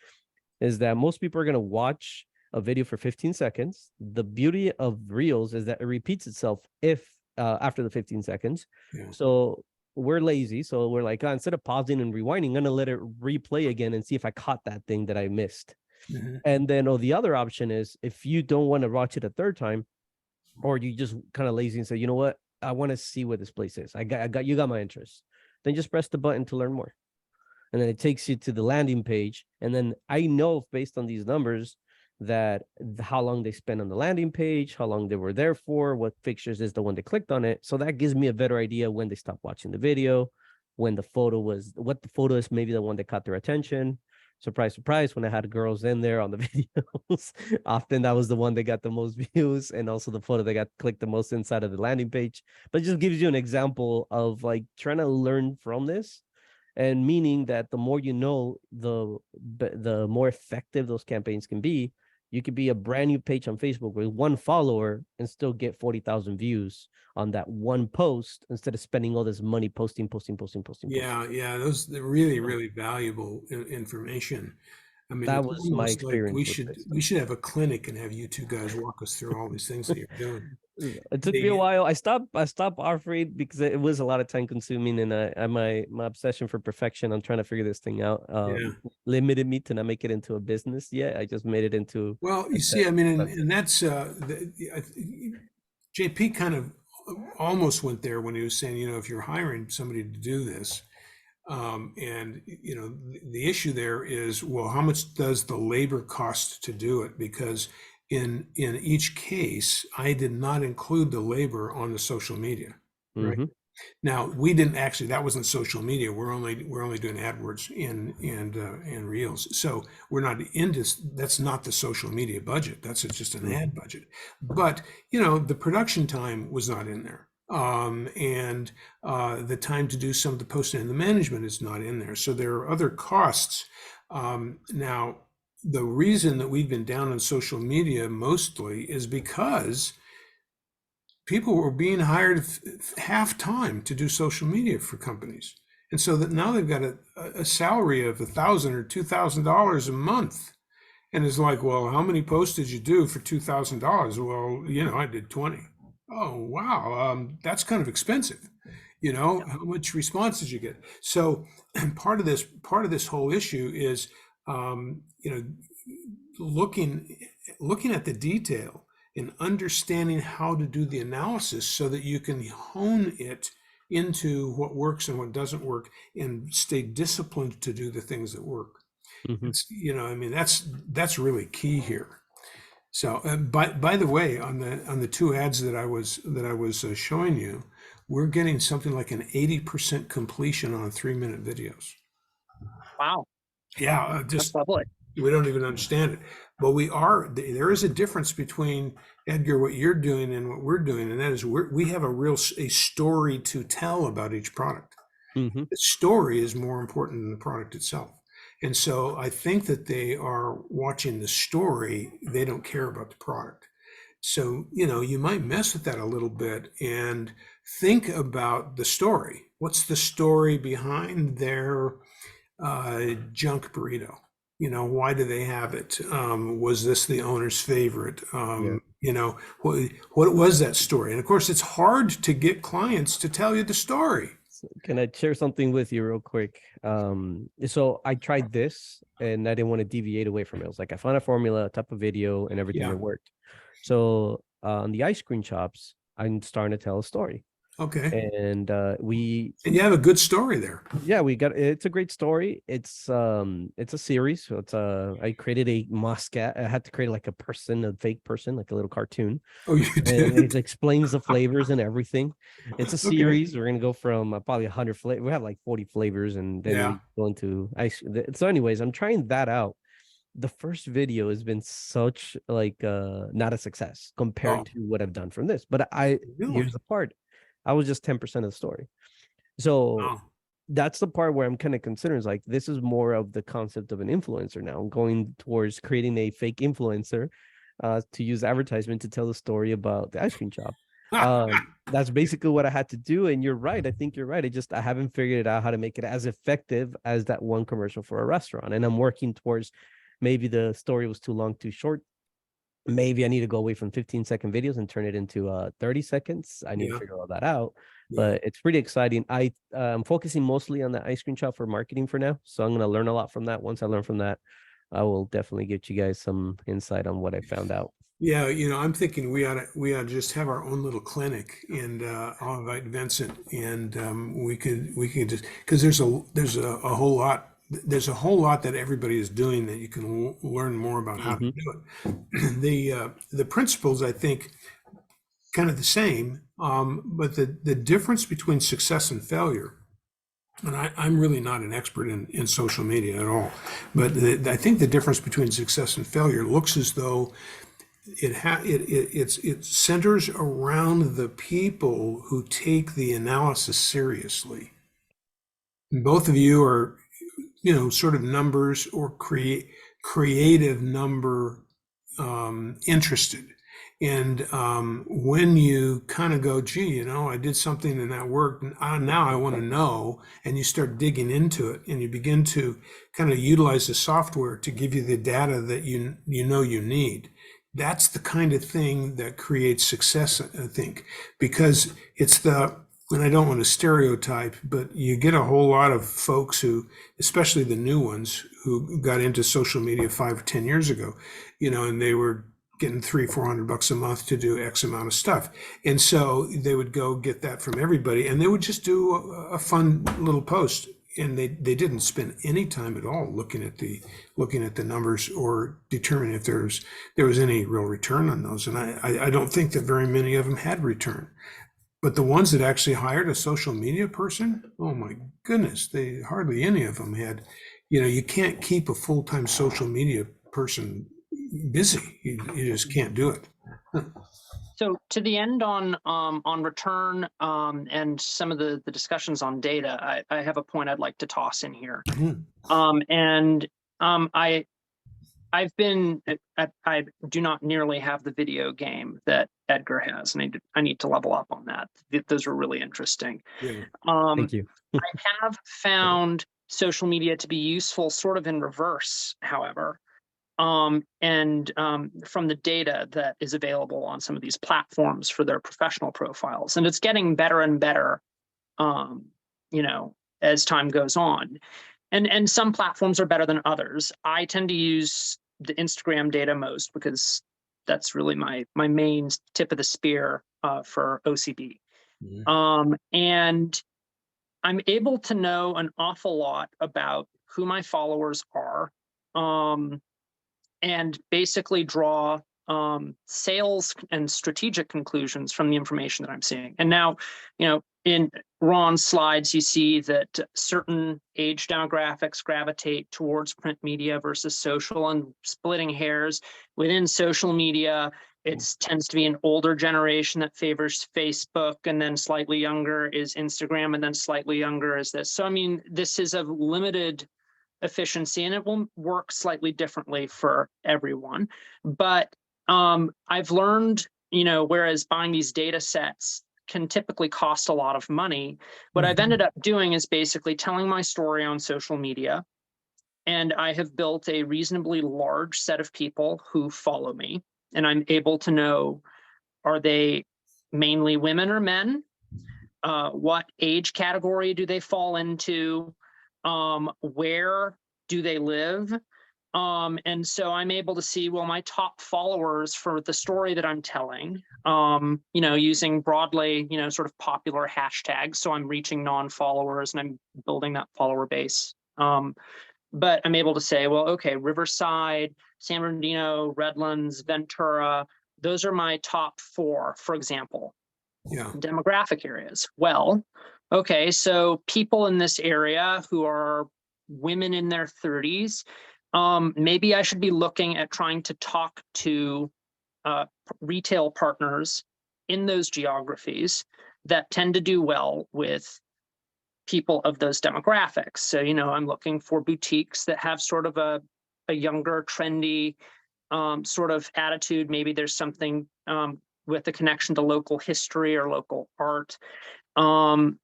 is that most people are going to watch a video for 15 seconds. The beauty of Reels is that it repeats itself if after the 15 seconds. Yeah. So we're lazy. So we're like, instead of pausing and rewinding, I'm going to let it replay again and see if I caught that thing that I missed. Mm-hmm. And then, the other option is if you don't want to watch it a third time, or you just kind of lazy and say, you know what, I want to see what this place is. You got my interest. Then just press the button to learn more. And then it takes you to the landing page. And then I know based on these numbers that how long they spent on the landing page, how long they were there for, what fixtures is the one that clicked on it. So that gives me a better idea when they stopped watching the video, when the photo was, what the photo is, maybe the one that caught their attention. Surprise, surprise, when I had girls in there on the videos, often that was the one that got the most views, and also the photo that got clicked the most inside of the landing page. But it just gives you an example of like trying to learn from this, and meaning that the more you know, the more effective those campaigns can be. You could be a brand new page on Facebook with one follower and still get 40,000 views on that one post instead of spending all this money posting. Yeah, yeah, those are really, really valuable information. I mean, That it's was my almost like experience with this. we should have a clinic and have you two guys walk us through all these things that you're doing. It took me a while. I stopped offering because it was a lot of time consuming, and my obsession for perfection on trying to figure this thing out Yeah. limited me to not make it into a business yet. I just made it into. Well, you see, I mean, and that's JP kind of almost went there when he was saying, if you're hiring somebody to do this, and the issue there is, well, how much does the labor cost to do it? Because in each case, I did not include the labor on the social media, right? Mm-hmm. Now, we didn't actually, that wasn't social media. We're only doing AdWords and Reels. So we're not into, that's not the social media budget. That's just an ad budget. But, the production time was not in there. And the time to do some of the posting and the management is not in there. So there are other costs. Now, the reason that we've been down on social media mostly is because people were being hired half time to do social media for companies. And so that now they've got a salary of $1,000 or $2,000 a month. And it's like, well, how many posts did you do for $2,000? Well, I did 20. Oh, wow. That's kind of expensive. How much response did you get? So part of this whole issue is, looking at the detail and understanding how to do the analysis so that you can hone it into what works and what doesn't work and stay disciplined to do the things that work. Mm-hmm. That's really key here. So by the way, on the two ads that I was showing you, we're getting something like an 80% completion on 3-minute videos. Wow. Yeah, That's lovely. We don't even understand it, but there is a difference between, Edgar, what you're doing and what we're doing, and that is we have a story to tell about each product. Mm-hmm. The story is more important than the product itself. And so I think that they are watching the story. They don't care about the product. So, you might mess with that a little bit and think about the story. What's the story behind their junk burrito? Why do they have it? Was this the owner's favorite? What was that story? And of course, it's hard to get clients to tell you the story. Can I share something with you real quick? So I tried this and I didn't want to deviate away from it. I was like, I found a formula, a type of video, and everything that worked. So on the ice cream shops, I'm starting to tell a story. Okay. And And you have a good story there. yeah, it's a great story. It's a series. So I created a mascot. I had to create like a fake person, like a little cartoon. Oh, you And it did? explains the flavors and everything. It's a Okay. series. We're gonna go from probably 100 flavors. We have like 40 flavors, and then Yeah. we go into ice. So, anyways, I'm trying that out. The first video has been such like not a success compared Oh, to what I've done from this. But here's really? the part. I was just 10% of the story. So Oh, that's the part where I'm kind of considering is like this is more of the concept of an influencer now. I'm going towards creating a fake influencer to use advertisement to tell the story about the ice cream shop. That's basically what I had to do. And you're right. I think you're right. I haven't figured out how to make it as effective as that one commercial for a restaurant. And I'm working towards maybe the story was too long, too short. Maybe I need to go away from 15-second videos and turn it into 30 seconds. I need to yeah. figure all that out. Yeah. But it's pretty exciting. I'm focusing mostly on the ice cream shop for marketing for now. So I'm going to learn a lot from that. Once I learn from that, I will definitely get you guys some insight on what I found out. Yeah, I'm thinking we ought to just have our own little clinic, and I'll invite Vincent, and we could just because there's a whole lot that everybody is doing that you can learn more about how to Mhm. do it. The principles, I think, kind of the same, but the difference between success and failure. And I'm really not an expert in social media at all, but I think the difference between success and failure looks as though it centers around the people who take the analysis seriously. Both of you are, sort of numbers or creative number interested. And when you kind of go, gee, I did something and that worked, and now I want to know, and you start digging into it, and you begin to kind of utilize the software to give you the data that you need. That's the kind of thing that creates success, I think, because and I don't want to stereotype, but you get a whole lot of folks who, especially the new ones, who got into social media 5 or 10 years ago, and they were getting $300-400 a month to do X amount of stuff. And so they would go get that from everybody, and they would just do a fun little post. And they didn't spend any time at all looking at the numbers or determining if there was any real return on those. And I don't think that very many of them had return. But the ones that actually hired a social media person, oh my goodness, they hardly any of them had. You can't keep a full-time social media person busy. You just can't do it. So to the end on return and some of the discussions on data, I have a point I'd like to toss in here. I do not nearly have the video game that Edgar has, and I need to level up on that. Those are really interesting. Yeah. Thank you. I have found social media to be useful sort of in reverse, however. From the data that is available on some of these platforms for their professional profiles. And it's getting better and better, as time goes on. And some platforms are better than others. I tend to use the Instagram data most because that's really my main tip of the spear for OCB. And I'm able to know an awful lot about who my followers are. And basically draw sales and strategic conclusions from the information that I'm seeing. And now, in Ron's slides, you see that certain age demographics gravitate towards print media versus social, and splitting hairs within social media. It tends to be an older generation that favors Facebook, and then slightly younger is Instagram, and then slightly younger is this. So, this is a limited efficiency, and it will work slightly differently for everyone. But I've learned, whereas buying these data sets can typically cost a lot of money, what I've ended up doing is basically telling my story on social media. And I have built a reasonably large set of people who follow me. And I'm able to know, are they mainly women or men? What age category do they fall into? Where do they live? And so I'm able to see, well, my top followers for the story that I'm telling, using broadly, sort of popular hashtags. So I'm reaching non-followers and I'm building that follower base. But I'm able to say, well, okay, Riverside, San Bernardino, Redlands, Ventura, those are my top 4, for example, demographic areas. Well, okay, so people in this area who are women in their 30s, maybe I should be looking at trying to talk to retail partners in those geographies that tend to do well with people of those demographics. So, I'm looking for boutiques that have sort of a younger, trendy sort of attitude. Maybe there's something with a connection to local history or local art. And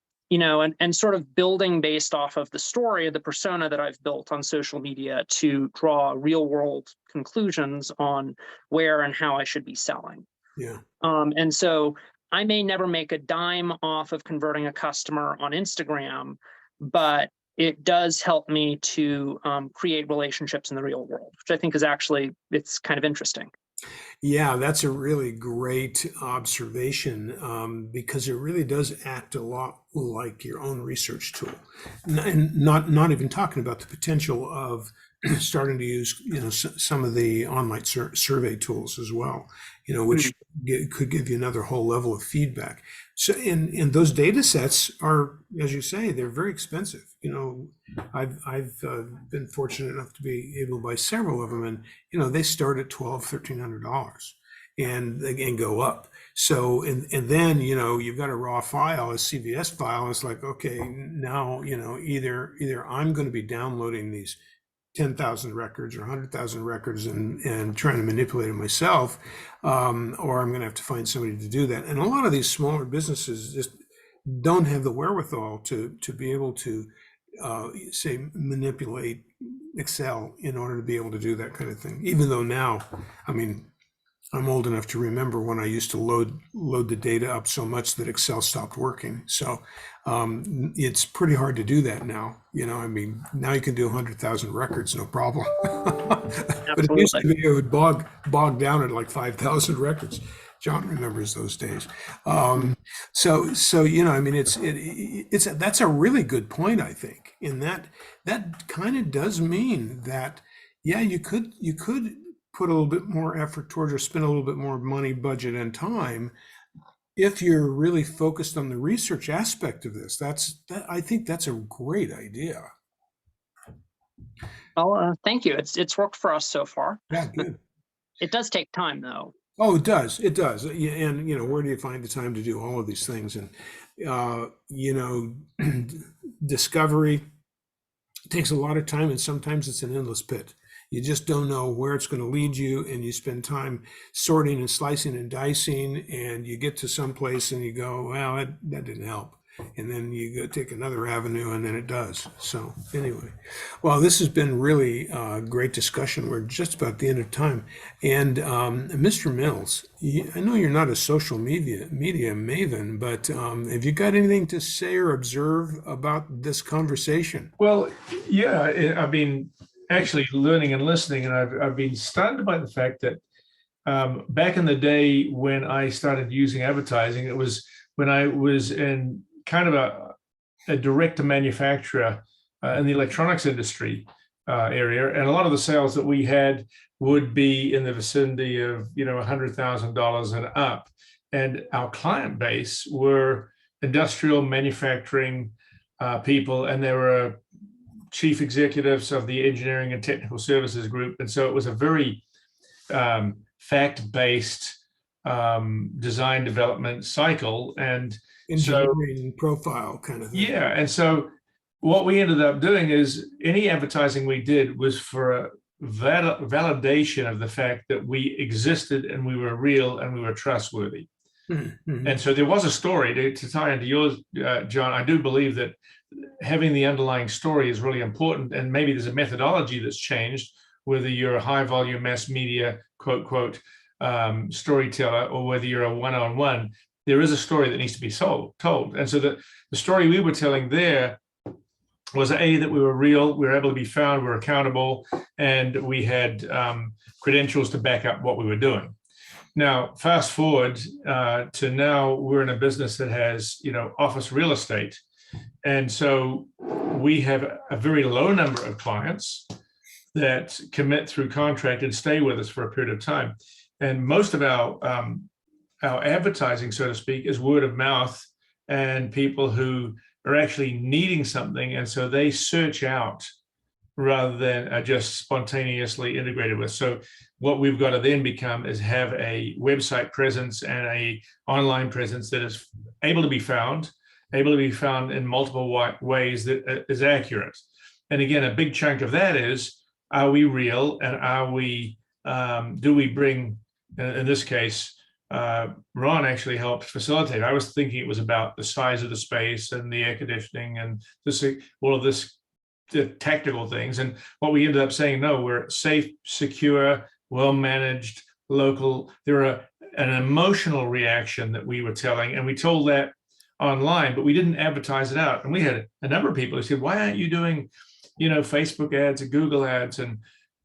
sort of building based off of the story of the persona that I've built on social media to draw real world conclusions on where and how I should be selling. Yeah. And so I may never make a dime off of converting a customer on Instagram, but it does help me to create relationships in the real world, which I think is it's kind of interesting. Yeah, that's a really great observation, because it really does act a lot like your own research tool. And not even talking about the potential of starting to use, some of the online survey tools as well, which could give you another whole level of feedback. So, and those data sets are, as you say, they're very expensive. I've been fortunate enough to be able to buy several of them, and they start at $1,200-$1,300 and go up. So, and then, you've got a raw file, a CVS file. It's like, okay, now, either I'm going to be downloading these 10,000 records or 100,000 records and trying to manipulate it myself, or I'm going to have to find somebody to do that. And a lot of these smaller businesses just don't have the wherewithal to be able to say manipulate Excel in order to be able to do that kind of thing. Even though now, I'm old enough to remember when I used to load the data up so much that Excel stopped working. So it's pretty hard to do that now. Now you can do 100,000 records, no problem. But it used to be it would bog down at like 5,000 records. John remembers those days. That's a really good point, I think, in that kind of does mean that, yeah, you could put a little bit more effort towards or spend a little bit more money, budget, and time if you're really focused on the research aspect of this. I think that's a great idea. Well, thank you. It's worked for us so far. Yeah, good. It does take time, though. Oh, it does. It does. And, where do you find the time to do all of these things? And, discovery takes a lot of time, and sometimes it's an endless pit. You just don't know where it's going to lead you, and you spend time sorting and slicing and dicing, and you get to some place and you go, well, that didn't help. And then you go take another avenue, and then it does. So anyway, well, this has been really a great discussion. We're just about the end of time. And Mr. Mills, I know you're not a social media maven, but have you got anything to say or observe about this conversation? Well, yeah, I've been actually learning and listening, and I've been stunned by the fact that back in the day when I started using advertising, it was when I was in kind of a direct to manufacturer in the electronics industry area, and a lot of the sales that we had would be in the vicinity of $100,000 and up, and our client base were industrial manufacturing people, and they were chief executives of the engineering and technical services group, and so it was a very fact-based design development cycle, and engineering profile kind of thing. Yeah, and so what we ended up doing is any advertising we did was for a validation of the fact that we existed and we were real and we were trustworthy. Mm-hmm. And so there was a story to tie into yours, John. I do believe that having the underlying story is really important, and maybe there's a methodology that's changed, whether you're a high volume mass media quote storyteller or whether you're a one-on-one. There is a story that needs to be told. And so the story we were telling there was A, that we were real, we were able to be found, we were accountable, and we had credentials to back up what we were doing. Now, fast forward to now, we're in a business that has, office real estate. And so we have a very low number of clients that commit through contract and stay with us for a period of time. And most of our advertising, so to speak, is word of mouth and people who are actually needing something. And so they search out rather than are just spontaneously integrated with. So what we've got to then become is have a website presence and a online presence that is able to be found in multiple ways that is accurate. And again, a big chunk of that is, are we real, and are we, do we bring, in this case, Ron actually helped facilitate. I was thinking it was about the size of the space and the air conditioning and all of this, the tactical things. And what we ended up saying, no, we're safe, secure, well-managed, local. There were an emotional reaction that we were telling, and we told that online, but we didn't advertise it out. And we had a number of people who said, why aren't you doing, Facebook ads and Google ads? And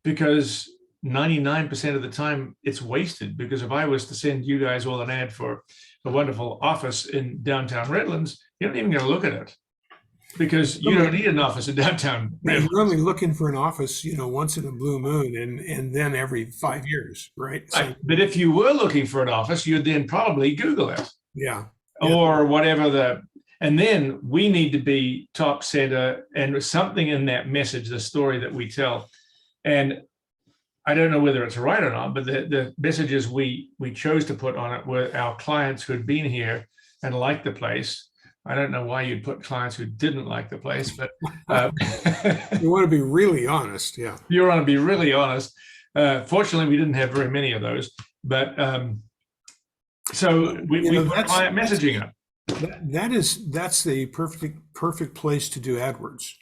because 99% of the time it's wasted, because if I was to send you guys all an ad for a wonderful office in downtown Redlands, you're not even going to look at it, because you don't need an office in downtown Redlands. You're only looking for an office, once in a blue moon, and then every 5 years, right? Right. But if you were looking for an office, you'd then probably Google it. Yeah. Or whatever and then we need to be top center and something in that message, the story that we tell. And I don't know whether it's right or not, but the messages we chose to put on it were our clients who had been here and liked the place. I don't know why you'd put clients who didn't like the place, but you want to be really honest. Yeah. You want to be really honest. Fortunately, we didn't have very many of those, but so we put client messaging up. That's the perfect place to do AdWords,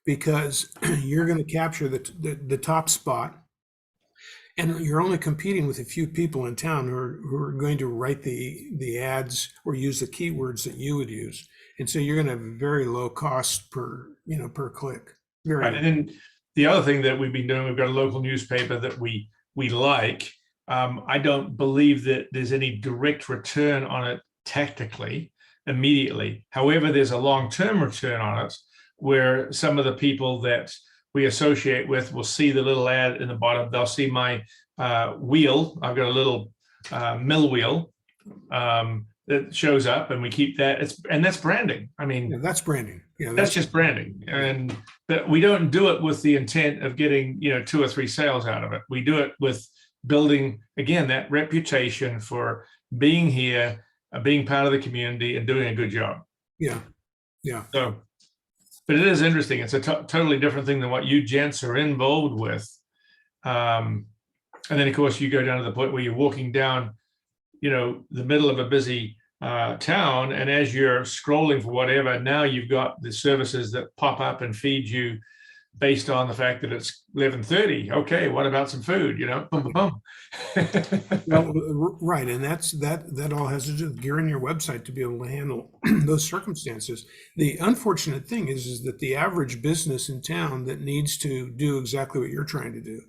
because you're going to capture the top spot, and you're only competing with a few people in town who are going to write the ads or use the keywords that you would use, and so you're going to have a very low cost per click. Right. And then the other thing that we've been doing, we've got a local newspaper that we like. I don't believe that there's any direct return on it tactically immediately. However, there's a long-term return on it, where some of the people that we associate with will see the little ad in the bottom. They'll see my wheel. I've got a little mill wheel that shows up, and we keep that. And that's branding. I mean, that's branding. Yeah, that's just branding. But we don't do it with the intent of getting 2 or 3 sales out of it. We do it with building, again, that reputation for being here, being part of the community, and doing a good job. Yeah. So, but it is interesting. It's a totally different thing than what you gents are involved with. And then, of course, you go down to the point where you're walking down, the middle of a busy town, and as you're scrolling for whatever, now you've got the services that pop up and feed you based on the fact that it's 11:30. Okay, what about some food? Boom, boom, boom. Well, right, and that all has to do with gearing your website to be able to handle those circumstances. The unfortunate thing is that the average business in town that needs to do exactly what you're trying to do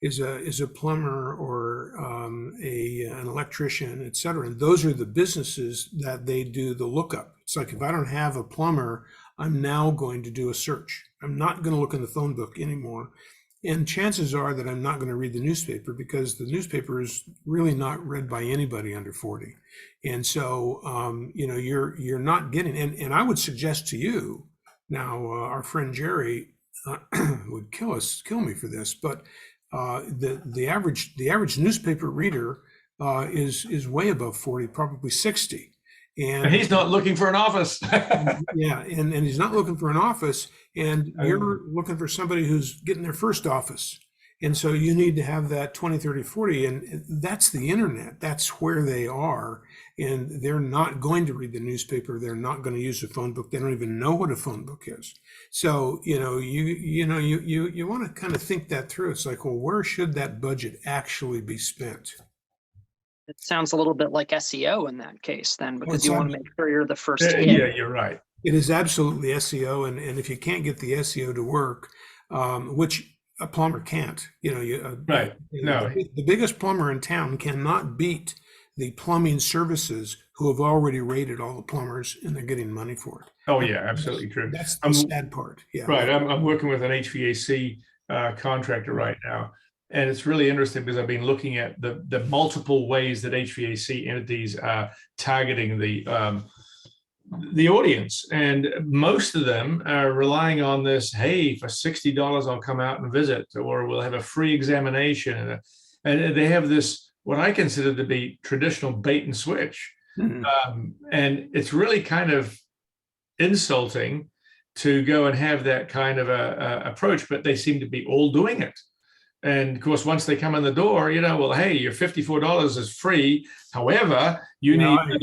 is a plumber or an electrician, et cetera. And those are the businesses that they do the lookup. It's like, if I don't have a plumber, I'm now going to do a search. I'm not going to look in the phone book anymore. And chances are that I'm not going to read the newspaper, because the newspaper is really not read by anybody under 40. And so, you're not getting, and I would suggest to you now, our friend Jerry would kill me for this, but the average newspaper reader is way above 40, probably 60. And he's not looking for an office. Yeah, and he's not looking for an office, and you're looking for somebody who's getting their first office. And so you need to have that 20, 30, 40, and that's the internet. That's where they are, and they're not going to read the newspaper. They're not going to use a phone book. They don't even know what a phone book is. So, you want to kind of think that through. It's like, well, where should that budget actually be spent? It sounds a little bit like SEO in that case, then, because you want to make sure you're the first hit. Yeah, you're right. It is absolutely SEO, and if you can't get the SEO to work, which a plumber can't, Right. No. the biggest plumber in town cannot beat the plumbing services who have already rated all the plumbers and they're getting money for it. Oh yeah, absolutely true. That's the sad part. Yeah. Right. I'm working with an HVAC contractor right now. And it's really interesting because I've been looking at the multiple ways that HVAC entities are targeting the audience. And most of them are relying on this, hey, for $60, I'll come out and visit, or we'll have a free examination. And they have this, what I consider to be traditional bait and switch. Mm-hmm. And it's really kind of insulting to go and have that kind of a approach, but they seem to be all doing it. And of course, once they come in the door, well, hey, your $54 is free. However, you need and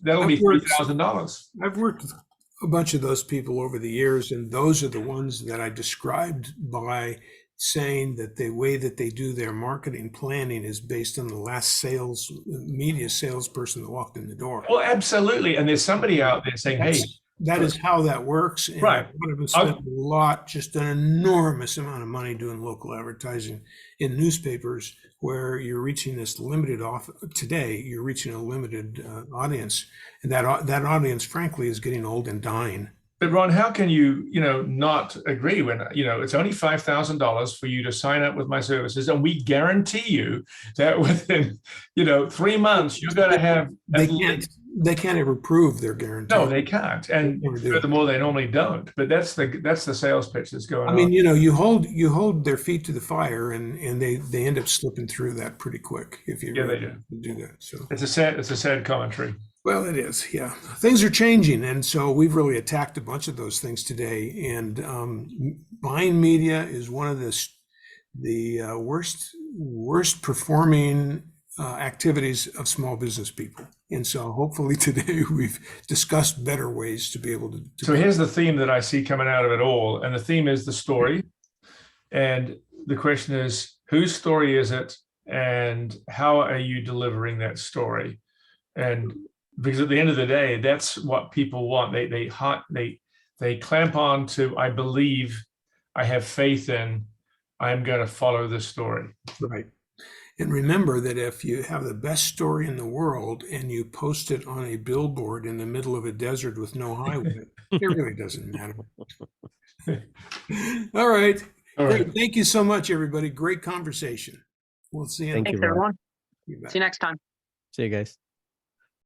that'll be $3,000. I've worked with a bunch of those people over the years, and those are the ones that I described by saying that the way that they do their marketing planning is based on the last media salesperson that walked in the door. Well, absolutely. And there's somebody out there saying, hey, that is how that works. And right. I've been spending just an enormous amount of money doing local advertising in newspapers where you're reaching this limited today, you're reaching a limited audience. And that audience, frankly, is getting old and dying. But Ron, how can you, not agree when, it's only $5,000 for you to sign up with my services, and we guarantee you that within, 3 months you're going to have. They can't ever prove their guarantee. No, they can't, and furthermore, they normally don't. But that's the sales pitch that's going on. I mean, you hold their feet to the fire, and they end up slipping through that pretty quick if you they do that. So it's a sad commentary. Well, it is, yeah. Things are changing, and so we've really attacked a bunch of those things today. And buying media is one of the worst performing activities of small business people. And so hopefully today we've discussed better ways to be able to. So here's the theme that I see coming out of it all, and the theme is the story. And the question is, whose story is it, and how are you delivering that story? And because at the end of the day, that's what people want. They clamp on to, I believe, I have faith in, I'm going to follow this story. Right. And remember that if you have the best story in the world and you post it on a billboard in the middle of a desert with no highway, it really doesn't matter. All right. Great. Thank you so much, everybody. Great conversation. We'll see you. Thanks, everyone. See you next time. See you guys.